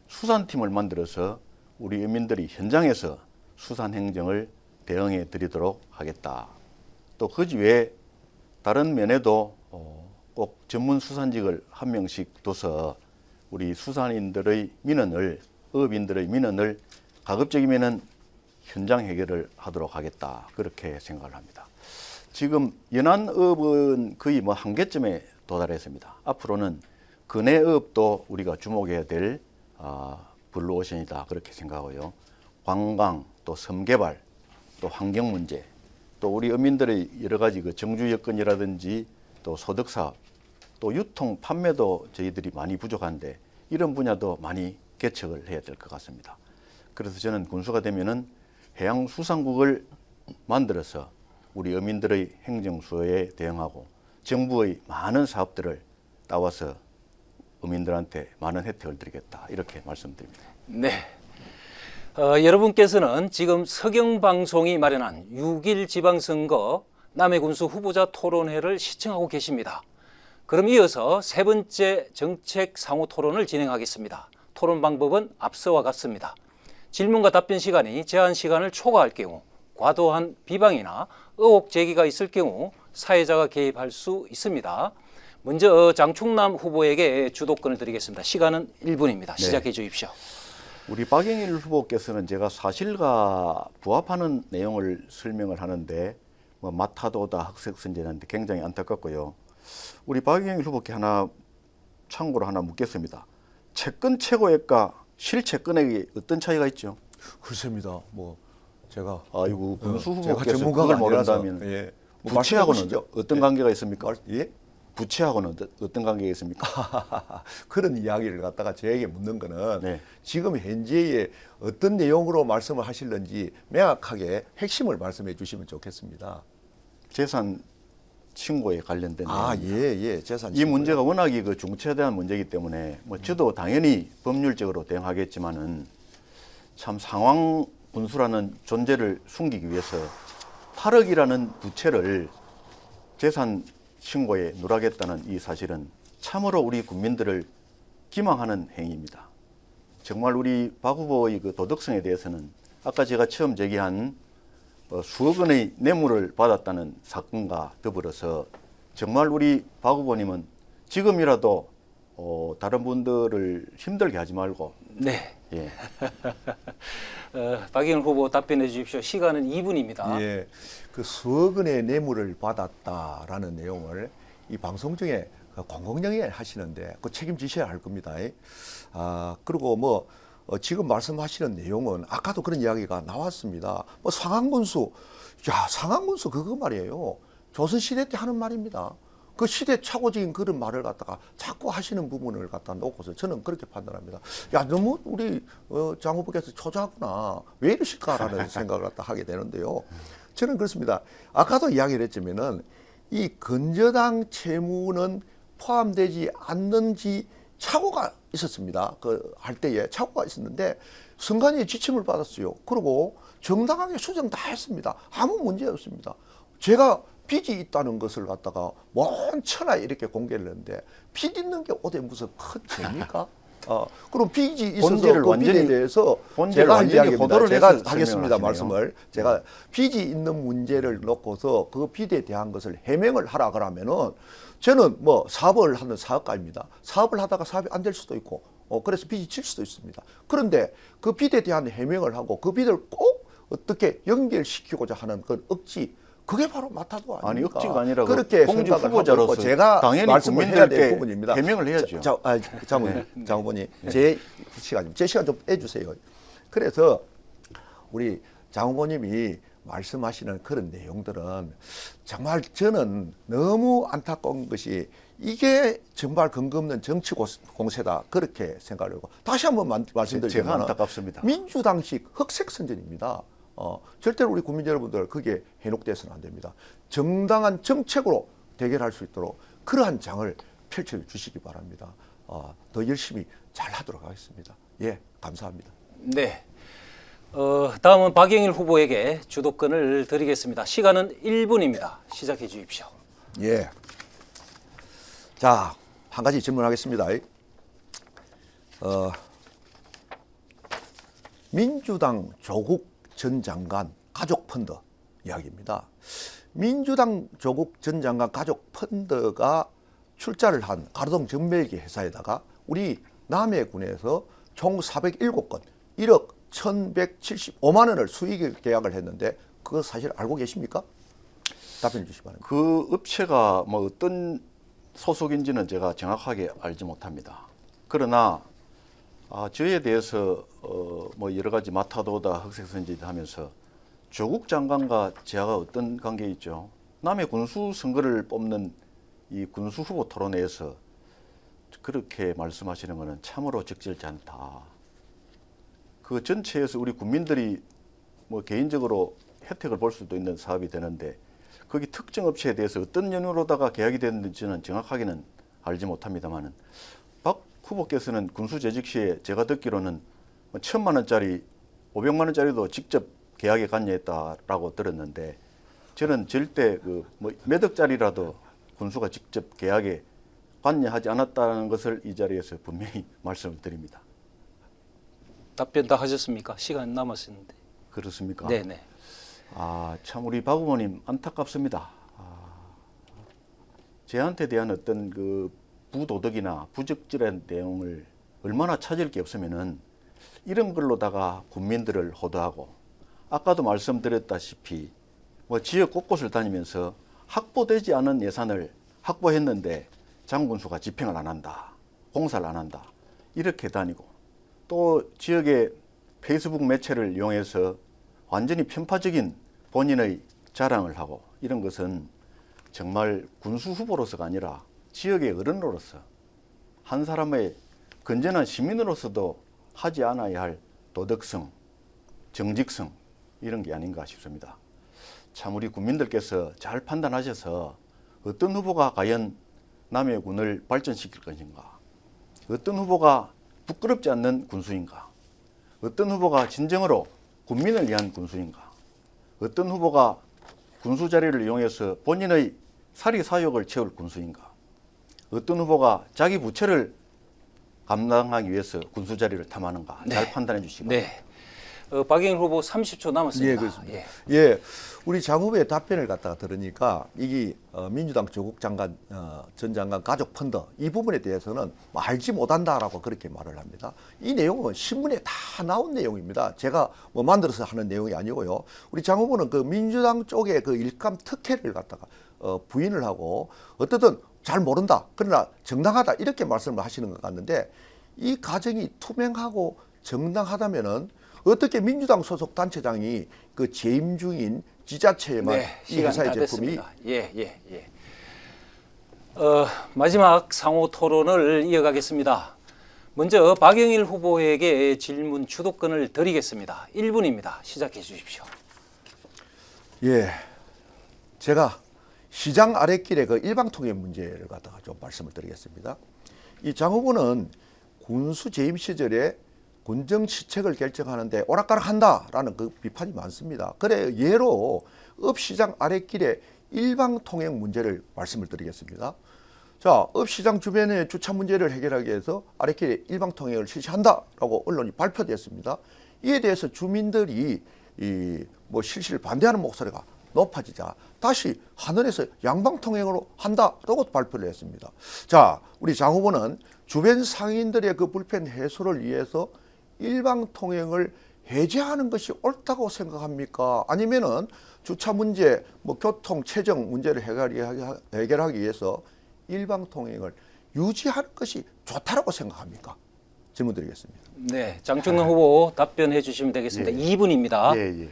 수산팀을 만들어서 우리 어민들이 현장에서 수산 행정을 대응해 드리도록 하겠다. 또 그 외에 다른 면에도 꼭 전문 수산직을 한 명씩 둬서 우리 수산인들의 민원을, 어업인들의 민원을 가급적이면은 현장 해결을 하도록 하겠다, 그렇게 생각을 합니다. 지금 연안어업은 거의 뭐 한계점에 도달했습니다. 앞으로는 근해어업도 우리가 주목해야 될 블루오션이다, 그렇게 생각하고요. 관광, 또 섬개발, 또 환경 문제, 또 우리 어민들의 여러 가지 그 정주 여건이라든지 또 소득 사업, 또 유통 판매도 저희들이 많이 부족한데 이런 분야도 많이 개척을 해야 될 것 같습니다. 그래서 저는 군수가 되면은 해양수산국을 만들어서 우리 어민들의 행정 수요에 대응하고 정부의 많은 사업들을 따와서 어민들한테 많은 혜택을 드리겠다, 이렇게 말씀드립니다. 네. 여러분께서는 지금 서경방송이 마련한 6.1 지방선거 남해군수 후보자 토론회를 시청하고 계십니다. 그럼 이어서 세 번째 정책 상호 토론을 진행하겠습니다. 토론 방법은 앞서와 같습니다. 질문과 답변 시간이 제한 시간을 초과할 경우, 과도한 비방이나 의혹 제기가 있을 경우 사회자가 개입할 수 있습니다. 먼저 장충남 후보에게 주도권을 드리겠습니다. 시간은 1분입니다. 시작해 주십시오. 우리 박영일 후보께서는 제가 사실과 부합하는 내용을 설명을 하는데 뭐 마타도다 흑색선전인데 굉장히 안타깝고요. 우리 박영일 후보께 하나 참고로 하나 묻겠습니다. 채권 최고액과 실채권액이 어떤 차이가 있죠? 글쎄입니다. 뭐 제가 아이고 군수 제가 후보께서 전문가가 그걸 아니라서, 모른다면 예. 뭐 부채하고는 말씀해 보시죠. 어떤 예. 관계가 있습니까? 예? 부채하고는 어떤 관계가 있습니까? 그런 이야기를 갖다가 저에게 묻는 거는 네. 지금 현재의 어떤 내용으로 말씀을 하실는지 명확하게 핵심을 말씀해 주시면 좋겠습니다. 재산 신고에 관련된 내용입니다. 재산 이 문제가 워낙에 그 중차대한 문제이기 때문에 뭐 저도 당연히 법률적으로 대응하겠지만은 참 상황 군수라는 존재를 숨기기 위해서 8억이라는 부채를 재산 신고에 누락했다는 이 사실은 참으로 우리 국민들을 기망하는 행위입니다. 정말 우리 박 후보의 그 도덕성에 대해서는 아까 제가 처음 제기한 수억 원의 뇌물을 받았다는 사건과 더불어서 정말 우리 박 후보님은 지금이라도 다른 분들을 힘들게 하지 말고 네. 예. 박영일 후보 답변해 주십시오. 시간은 2분입니다. 예, 그 수억 원의 뇌물을 받았다라는 내용을 이 방송 중에 공공연히 하시는데 그 책임지셔야 할 겁니다. 그리고 뭐 지금 말씀하시는 내용은 아까도 그런 이야기가 나왔습니다. 뭐 상한군수, 상한군수 그거 말이에요. 조선시대 때 하는 말입니다. 그 시대 착오적인 그런 말을 갖다가 자꾸 하시는 부분을 갖다 놓고서 저는 그렇게 판단합니다. 너무 우리 장 후보께서 초조하구나. 왜 이러실까라는 생각을 갖다 하게 되는데요. 저는 그렇습니다. 아까도 이야기를 했지만은 이 건저당 채무는 포함되지 않는지 착오가 있었습니다. 그 할 때에 착오가 있었는데 선관위의 지침을 받았어요. 그리고 정당하게 수정 다 했습니다. 아무 문제 없습니다. 제가 빚이 있다는 것을 갖다가 먼천하에 이렇게 공개를 했는데 빚 있는 게 어디 무슨 큰 죄입니까? 그럼 빚이 있어서 본질을 그 빚에 완전히- 대해서 본질을 제가 한 완전히 이야기입니다. 호도를 제가 해서 하겠습니다. 설명을 말씀을 제가 빚이 있는 문제를 놓고서 그 빚에 대한 것을 해명을 하라 그러면은 저는 뭐 사업을 하는 사업가입니다. 사업을 하다가 사업이 안 될 수도 있고 그래서 빚이 질 수도 있습니다. 그런데 그 빚에 대한 해명을 하고 그 빚을 꼭 어떻게 연결시키고자 하는 그 억지 그게 바로 마타도 아닙니까? 아니 억지가 아니라 그렇게 공직 생각을 하고 후보자로서 있고 제가 당연히 말씀을 해야 될 국민들께 부분입니다. 해명을 해야죠. 장 후보님, 제 시간 좀 빼주세요. 그래서 우리 장 후보님이 말씀하시는 그런 내용들은 정말 저는 너무 안타까운 것이 이게 정말 근거 없는 정치 공세다 그렇게 생각을 하고 다시 한번 제가 말씀드리면 안타깝습니다. 민주당식 흑색 선전입니다. 절대로 우리 국민 여러분들 그게 해놓돼서는 안 됩니다. 정당한 정책으로 대결할 수 있도록 그러한 장을 펼쳐주시기 바랍니다. 더 열심히 잘 하도록 하겠습니다. 예, 감사합니다. 네. 다음은 박영일 후보에게 주도권을 드리겠습니다. 시간은 1분입니다. 시작해 주십시오. 예. 자, 한 가지 질문하겠습니다. 민주당 조국 전 장관 가족 펀드 이야기입니다. 민주당 조국 전 장관 가족 펀드가 출자를 한 가로등 전멸기 회사에다가 우리 남해군에서 총 407건 1억 1,175만 원을 수익 계약을 했는데 그거 사실 알고 계십니까? 답변해 주시기 바랍니다. 그 업체가 뭐 어떤 소속인지는 제가 정확하게 알지 못합니다. 그러나 저에 대해서 뭐 여러 가지 마타도다 흑색선지 하면서 조국 장관과 제가 어떤 관계 있죠? 남해 군수 선거를 뽑는 이 군수 후보 토론회에서 그렇게 말씀하시는 것은 참으로 적절치 않다. 그 전체에서 우리 국민들이 뭐 개인적으로 혜택을 볼 수도 있는 사업이 되는데 거기 특정 업체에 대해서 어떤 연유로다가 계약이 됐는지는 정확하게는 알지 못합니다만은 박 후보께서는 군수 재직 시에 제가 듣기로는 1,000만 원짜리, 500만 원짜리도 직접 계약에 관여했다라고 들었는데 저는 절대 그 뭐 몇 억짜리라도 군수가 직접 계약에 관여하지 않았다는 것을 이 자리에서 분명히 말씀을 드립니다. 답변 다 하셨습니까? 시간 남았었는데. 그렇습니까? 네네. 참 우리 박 후보님 안타깝습니다. 제한테 대한 어떤 그 부도덕이나 부적절한 내용을 얼마나 찾을 게 없으면은 이런 걸로다가 국민들을 호도하고, 아까도 말씀드렸다시피 뭐 지역 곳곳을 다니면서 확보되지 않은 예산을 확보했는데 장군수가 집행을 안 한다, 공사를 안 한다, 이렇게 다니고, 또 지역의 페이스북 매체를 이용해서 완전히 편파적인 본인의 자랑을 하고, 이런 것은 정말 군수 후보로서가 아니라 지역의 어른으로서, 한 사람의 건전한 시민으로서도 하지 않아야 할 도덕성, 정직성, 이런 게 아닌가 싶습니다. 참 우리 국민들께서 잘 판단하셔서 어떤 후보가 과연 남의 군을 발전시킬 것인가, 어떤 후보가 부끄럽지 않는 군수인가, 어떤 후보가 진정으로 국민을 위한 군수인가, 어떤 후보가 군수 자리를 이용해서 본인의 사리사욕을 채울 군수인가, 어떤 후보가 자기 부채를 감당하기 위해서 군수 자리를 탐하는가, 잘 판단해 주시기 바랍니다. 네. 박영일 후보 30초 남았습니다. 예, 그렇습니다. 예, 우리 장 후보의 답변을 갖다가 들으니까 이게 민주당 조국 장관 전 장관 가족 펀드 이 부분에 대해서는 알지 못한다라고 그렇게 말을 합니다. 이 내용은 신문에 다 나온 내용입니다. 제가 뭐 만들어서 하는 내용이 아니고요. 우리 장 후보는 그 민주당 쪽의 그 일감 특혜를 갖다가 부인을 하고 어떻든 잘 모른다, 그러나 정당하다, 이렇게 말씀을 하시는 것 같는데, 이 과정이 투명하고 정당하다면은 어떻게 민주당 소속 단체장이 그 재임 중인 지자체에만 이 회사의 제품이 마지막 상호 토론을 이어가겠습니다. 먼저 박영일 후보에게 질문 주도권을 드리겠습니다. 1분입니다. 시작해 주십시오. 예, 제가 시장 아랫길의 그 일방통행 문제를 갖다가 좀 말씀을 드리겠습니다. 이 장 후보는 군수 재임 시절에 군정 시책을 결정하는데 오락가락한다라는 그 비판이 많습니다. 그래 예로 읍시장 아랫길의 일방통행 문제를 말씀을 드리겠습니다. 자, 읍시장 주변의 주차 문제를 해결하기 위해서 아랫길에 일방통행을 실시한다라고 언론이 발표됐습니다. 이에 대해서 주민들이 뭐 실시를 반대하는 목소리가 높아지자 다시 하늘에서 양방통행으로 한다라고 발표를 했습니다. 자, 우리 장 후보는 주변 상인들의 그 불편 해소를 위해서 일방통행을 해제하는 것이 옳다고 생각합니까? 아니면은 주차 문제, 뭐 교통, 체증 문제를 해결하기 위해서 일방통행을 유지하는 것이 좋다라고 생각합니까? 질문 드리겠습니다. 네, 장충남 후보 답변해 주시면 되겠습니다. 2분입니다. 예.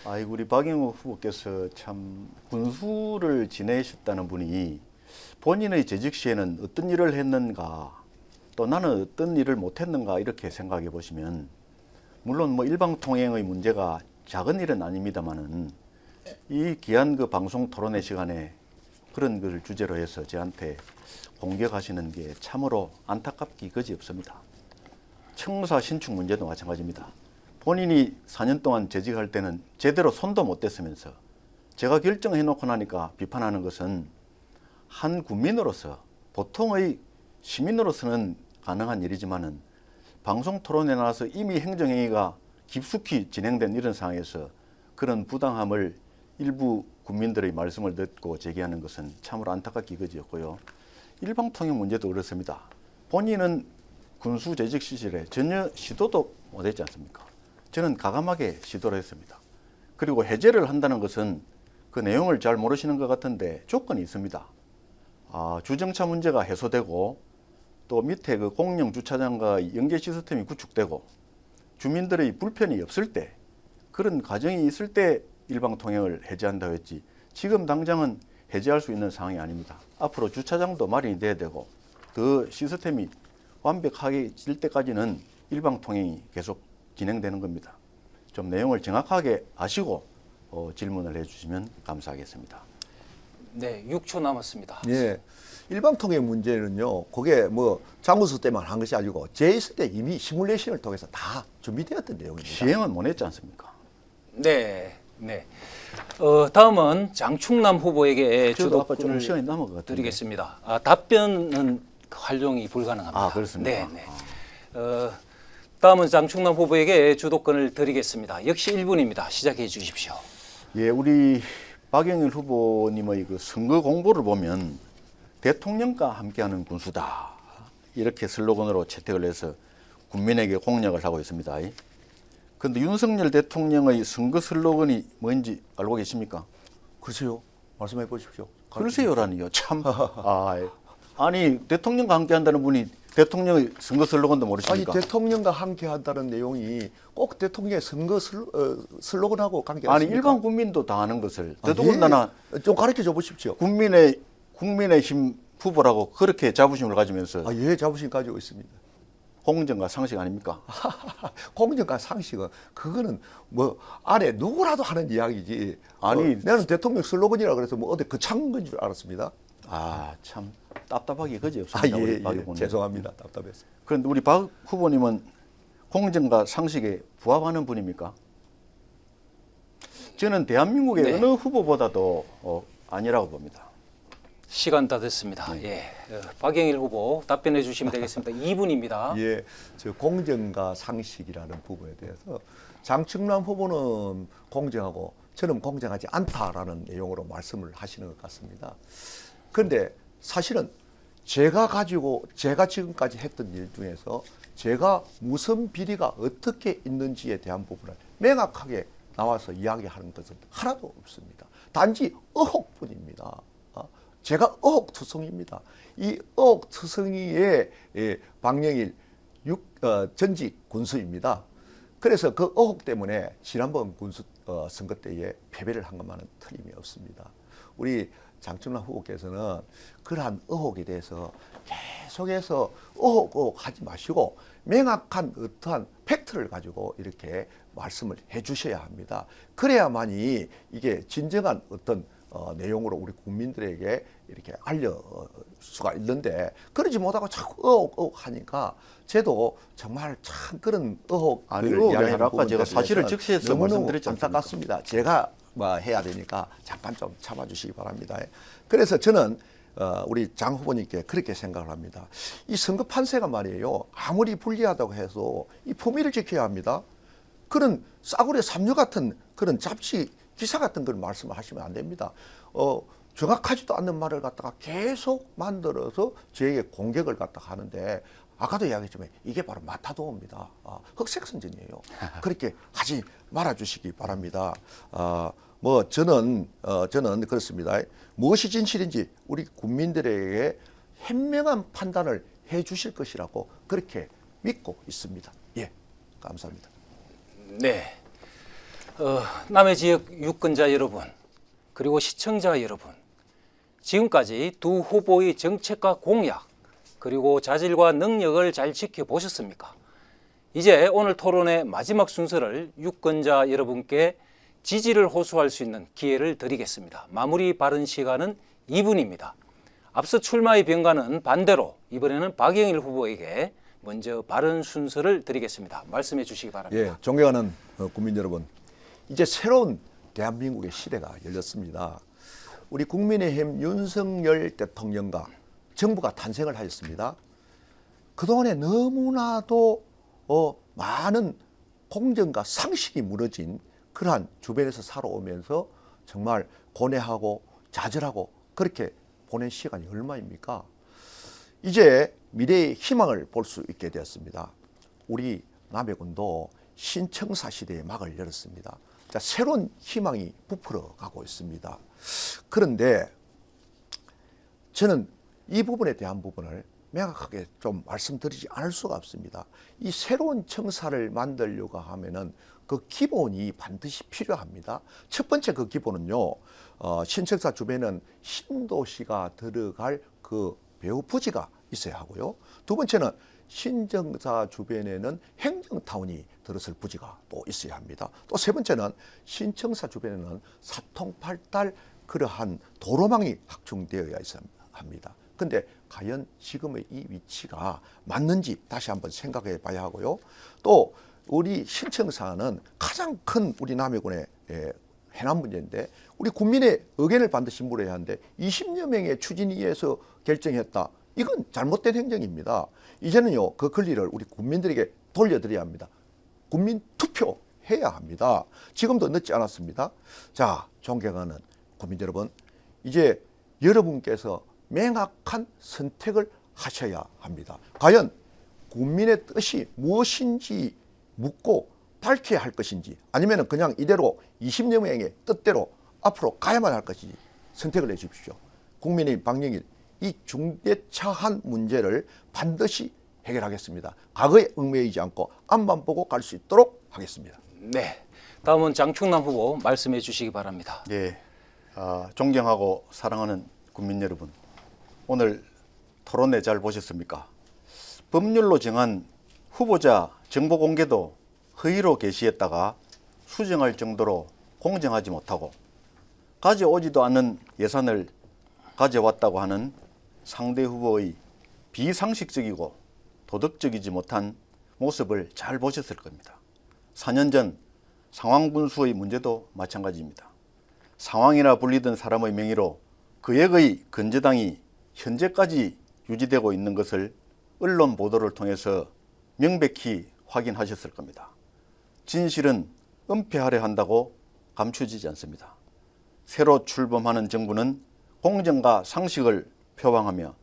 아이고, 우리 박영우 후보께서 참 군수를 지내셨다는 분이 본인의 재직 시에는 어떤 일을 했는가, 또 나는 어떤 일을 못했는가, 이렇게 생각해 보시면, 물론 뭐 일방통행의 문제가 작은 일은 아닙니다만은 이 귀한 그 방송 토론회 시간에 그런 것을 주제로 해서 저한테 공격하시는 게 참으로 안타깝기 그지없습니다. 청사 신축 문제도 마찬가지입니다. 본인이 4년 동안 재직할 때는 제대로 손도 못 댔으면서 제가 결정해 놓고 나니까 비판하는 것은 한 국민으로서, 보통의 시민으로서는 가능한 일이지만은 방송 토론에 나와서 이미 행정행위가 깊숙이 진행된 이런 상황에서 그런 부당함을 일부 국민들의 말씀을 듣고 제기하는 것은 참으로 안타깝기 그지였고요. 일방통행 문제도 그렇습니다. 본인은 군수 재직 시절에 전혀 시도도 못했지 않습니까? 저는 가감하게 시도를 했습니다. 그리고 해제를 한다는 것은 그 내용을 잘 모르시는 것 같은데 조건이 있습니다. 주정차 문제가 해소되고, 또 밑에 그 공영 주차장과 연계 시스템이 구축되고 주민들의 불편이 없을 때, 그런 과정이 있을 때 일방통행을 해제한다고 했지, 지금 당장은 해제할 수 있는 상황이 아닙니다. 앞으로 주차장도 마련이 돼야 되고 그 시스템이 완벽해질 때까지는 일방통행이 계속 진행되는 겁니다. 좀 내용을 정확하게 아시고 질문을 해주시면 감사하겠습니다. 네, 6초 남았습니다. 예, 일방통행 문제는요, 그게 뭐 장군수 때만 한 것이 아니고 제 있을 때 이미 시뮬레이션을 통해서 다 준비되었던 내용입니다. 시행은 못 했지 않습니까? 네. 다음은 장충남 후보에게 저도 아까 좀 주도권을 시간이 남은 것 같은데. 드리겠습니다. 답변은 활용이 불가능합니다. 아, 그렇습니까? 네, 네. 다음은 장충남 후보에게 주도권을 드리겠습니다. 역시 1분입니다. 시작해 주십시오. 예, 우리 박영일 후보님의 그 선거 공보를 보면 대통령과 함께하는 군수다 이렇게 슬로건으로 채택을 해서 국민에게 공약을 하고 있습니다. 그런데 윤석열 대통령의 선거 슬로건이 뭔지 알고 계십니까? 글쎄요. 말씀해 보십시오. 글쎄요라니요. 참. 아니 대통령과 함께한다는 분이 대통령의 선거 슬로건도 아니 모르십니까? 대통령과 함께한다는 내용이 꼭 대통령의 선거 슬로건하고 관계가 아니 있습니까? 일반 국민도 다 아는 것을 아, 더더군다나 예. 좀 가르쳐 줘 보십시오. 국민의힘 후보라고 그렇게 자부심을 가지면서 아, 예, 자부심 가지고 있습니다. 공정과 상식 아닙니까? 공정과 상식은 그거는 뭐 안에 누구라도 하는 이야기지. 아니, 나는 대통령 슬로건이라 그래서 뭐 어디 거창한 건 줄 알았습니다. 아, 참 답답하기 그지 아, 없습니다. 예, 우리 박 예. 후보님. 죄송합니다. 답답해서. 그런데 우리 박 후보님은 공정과 상식에 부합하는 분입니까? 저는 대한민국의 네. 어느 후보보다도 아니라고 봅니다. 시간 다 됐습니다. 예, 박영일 후보 답변해 주시면 되겠습니다. 2분입니다. 예, 저 공정과 상식이라는 부분에 대해서 장충남 후보는 공정하고 저는 공정하지 않다라는 내용으로 말씀을 하시는 것 같습니다. 그런데 사실은 제가 지금까지 했던 일 중에서 제가 무슨 비리가 어떻게 있는지에 대한 부분을 명확하게 나와서 이야기하는 것은 하나도 없습니다. 단지 의혹뿐입니다. 제가 의혹투성이입니다. 이 의혹투성이의 박영일 전직 군수입니다. 그래서 그 의혹 때문에 지난번 군수 선거 때에 패배를 한 것만은 틀림이 없습니다. 우리 장충남 후보께서는 그러한 의혹에 대해서 계속해서 의혹하지 마시고 명확한 어떠한 팩트를 가지고 이렇게 말씀을 해주셔야 합니다. 그래야만이 이게 진정한 어떤 내용으로 우리 국민들에게 이렇게 알려 수가 있는데 그러지 못하고 자꾸 의혹하니까 저도 정말 참 그런 아니, 의혹을 의혹이 이야기하는 아니라 아까 제가 부분들에 사실을 대해서 적시해서 너무너무 말씀드렸지 않습니까? 안타깝습니다. 제가 뭐 해야 되니까 잠깐 좀 참아주시기 바랍니다. 그래서 저는 우리 장 후보님께 그렇게 생각을 합니다. 이 선거 판세가 말이에요. 아무리 불리하다고 해서 이 품위를 지켜야 합니다. 그런 싸구려 삼류 같은 그런 잡지 기사 같은 걸 말씀을 하시면 안 됩니다. 정확하지도 않는 말을 갖다가 계속 만들어서 저에게 공격을 갖다가 하는데 아까도 이야기했지만 이게 바로 마타도어입니다. 흑색선전이에요. 그렇게 하지 말아주시기 바랍니다. 뭐 저는 그렇습니다. 무엇이 진실인지 우리 국민들에게 현명한 판단을 해주실 것이라고 그렇게 믿고 있습니다. 예, 감사합니다. 네. 남해 지역 유권자 여러분, 그리고 시청자 여러분, 지금까지 두 후보의 정책과 공약, 그리고 자질과 능력을 잘 지켜보셨습니까? 이제 오늘 토론의 마지막 순서를 유권자 여러분께 지지를 호소할 수 있는 기회를 드리겠습니다. 마무리 발언 시간은 2분입니다. 앞서 출마의 병가는 반대로 이번에는 박영일 후보에게 먼저 발언 순서를 드리겠습니다. 말씀해 주시기 바랍니다. 예, 존경하는 국민 여러분, 이제 새로운 대한민국의 시대가 열렸습니다. 우리 국민의힘 윤석열 대통령과 정부가 탄생을 하였습니다. 그동안에 너무나도 많은 공정과 상식이 무너진 그러한 주변에서 살아오면서 정말 고뇌하고 좌절하고 그렇게 보낸 시간이 얼마입니까? 이제 미래의 희망을 볼 수 있게 되었습니다. 우리 남해군도 신청사 시대의 막을 열었습니다. 자, 새로운 희망이 부풀어 가고 있습니다. 그런데 저는 이 부분에 대한 부분을 명확하게 좀 말씀드리지 않을 수가 없습니다. 이 새로운 청사를 만들려고 하면은 그 기본이 반드시 필요합니다. 첫 번째 그 기본은요, 신청사 주변에는 신도시가 들어갈 그 배후 부지가 있어야 하고요. 두 번째는 신청사 주변에는 행정타운이 들어설 부지가 또 있어야 합니다. 또 세 번째는 신청사 주변에는 사통팔달 그러한 도로망이 확충되어야 합니다. 근데 과연 지금의 이 위치가 맞는지 다시 한번 생각해 봐야 하고요. 또 우리 신청사는 가장 큰 우리 남해군의 해난 문제인데 우리 국민의 의견을 반드시 물어야 하는데 20여 명의 추진위에서 결정했다. 이건 잘못된 행정입니다. 이제는요 그 권리를 우리 국민들에게 돌려드려야 합니다. 국민 투표해야 합니다. 지금도 늦지 않았습니다. 자, 존경하는 국민 여러분, 이제 여러분께서 명확한 선택을 하셔야 합니다. 과연 국민의 뜻이 무엇인지 묻고 밝혀야 할 것인지 아니면 그냥 이대로 20여 명의 뜻대로 앞으로 가야만 할 것인지 선택을 해 주십시오. 국민의 방영일 이 중대차한 문제를 반드시 해결하겠습니다. 과거에 얽매이지 않고 앞만 보고 갈 수 있도록 하겠습니다. 네, 다음은 장충남 후보 말씀해 주시기 바랍니다. 예, 존경하고 사랑하는 국민 여러분, 오늘 토론회 잘 보셨습니까? 법률로 정한 후보자 정보 공개도 허위로 게시했다가 수정할 정도로 공정하지 못하고 가져오지도 않은 예산을 가져왔다고 하는 상대 후보의 비상식적이고 도덕적이지 못한 모습을 잘 보셨을 겁니다. 4년 전 상황분수의 문제도 마찬가지입니다. 상황이라 불리던 사람의 명의로 그액의 건재당이 현재까지 유지되고 있는 것을 언론 보도를 통해서 명백히 확인하셨을 겁니다. 진실은 은폐하려 한다고 감추지지 않습니다. 새로 출범하는 정부는 공정과 상식을 표방하며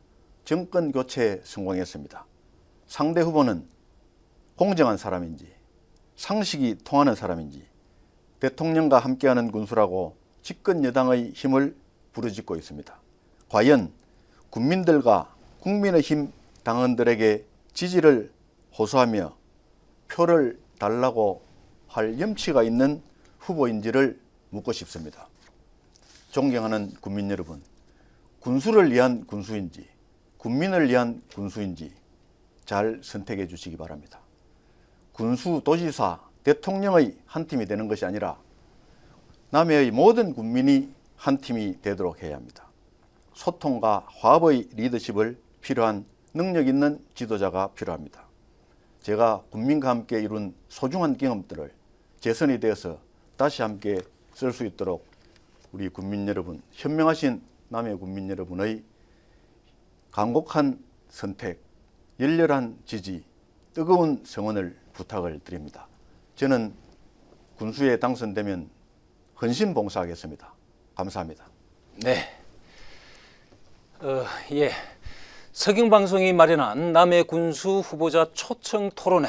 정권 교체에 성공했습니다. 상대 후보는 공정한 사람인지 상식이 통하는 사람인지 대통령과 함께하는 군수라고 집권 여당의 힘을 부르짖고 있습니다. 과연 국민들과 국민의힘 당원들에게 지지를 호소하며 표를 달라고 할 염치가 있는 후보인지를 묻고 싶습니다. 존경하는 국민 여러분, 군수를 위한 군수인지 국민을 위한 군수인지 잘 선택해 주시기 바랍니다. 군수, 도지사, 대통령의 한 팀이 되는 것이 아니라 남해의 모든 국민이 한 팀이 되도록 해야 합니다. 소통과 화합의 리더십을 필요한 능력 있는 지도자가 필요합니다. 제가 국민과 함께 이룬 소중한 경험들을 재선이 되어서 다시 함께 쓸 수 있도록 우리 국민 여러분, 현명하신 남해 국민 여러분의 간곡한 선택, 열렬한 지지, 뜨거운 성원을 부탁을 드립니다. 저는 군수에 당선되면 헌신 봉사하겠습니다. 감사합니다. 네. 예. 서경방송이 마련한 남해 군수 후보자 초청 토론회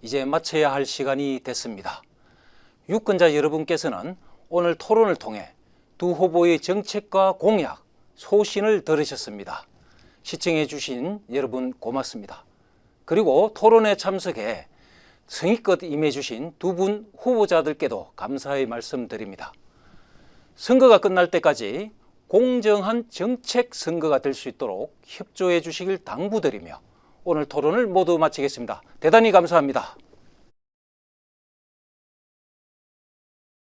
이제 마쳐야 할 시간이 됐습니다. 유권자 여러분께서는 오늘 토론을 통해 두 후보의 정책과 공약, 소신을 들으셨습니다. 시청해 주신 여러분 고맙습니다. 그리고 토론에 참석해 성의껏 임해 주신 두 분 후보자들께도 감사의 말씀드립니다. 선거가 끝날 때까지 공정한 정책 선거가 될 수 있도록 협조해 주시길 당부드리며 오늘 토론을 모두 마치겠습니다. 대단히 감사합니다.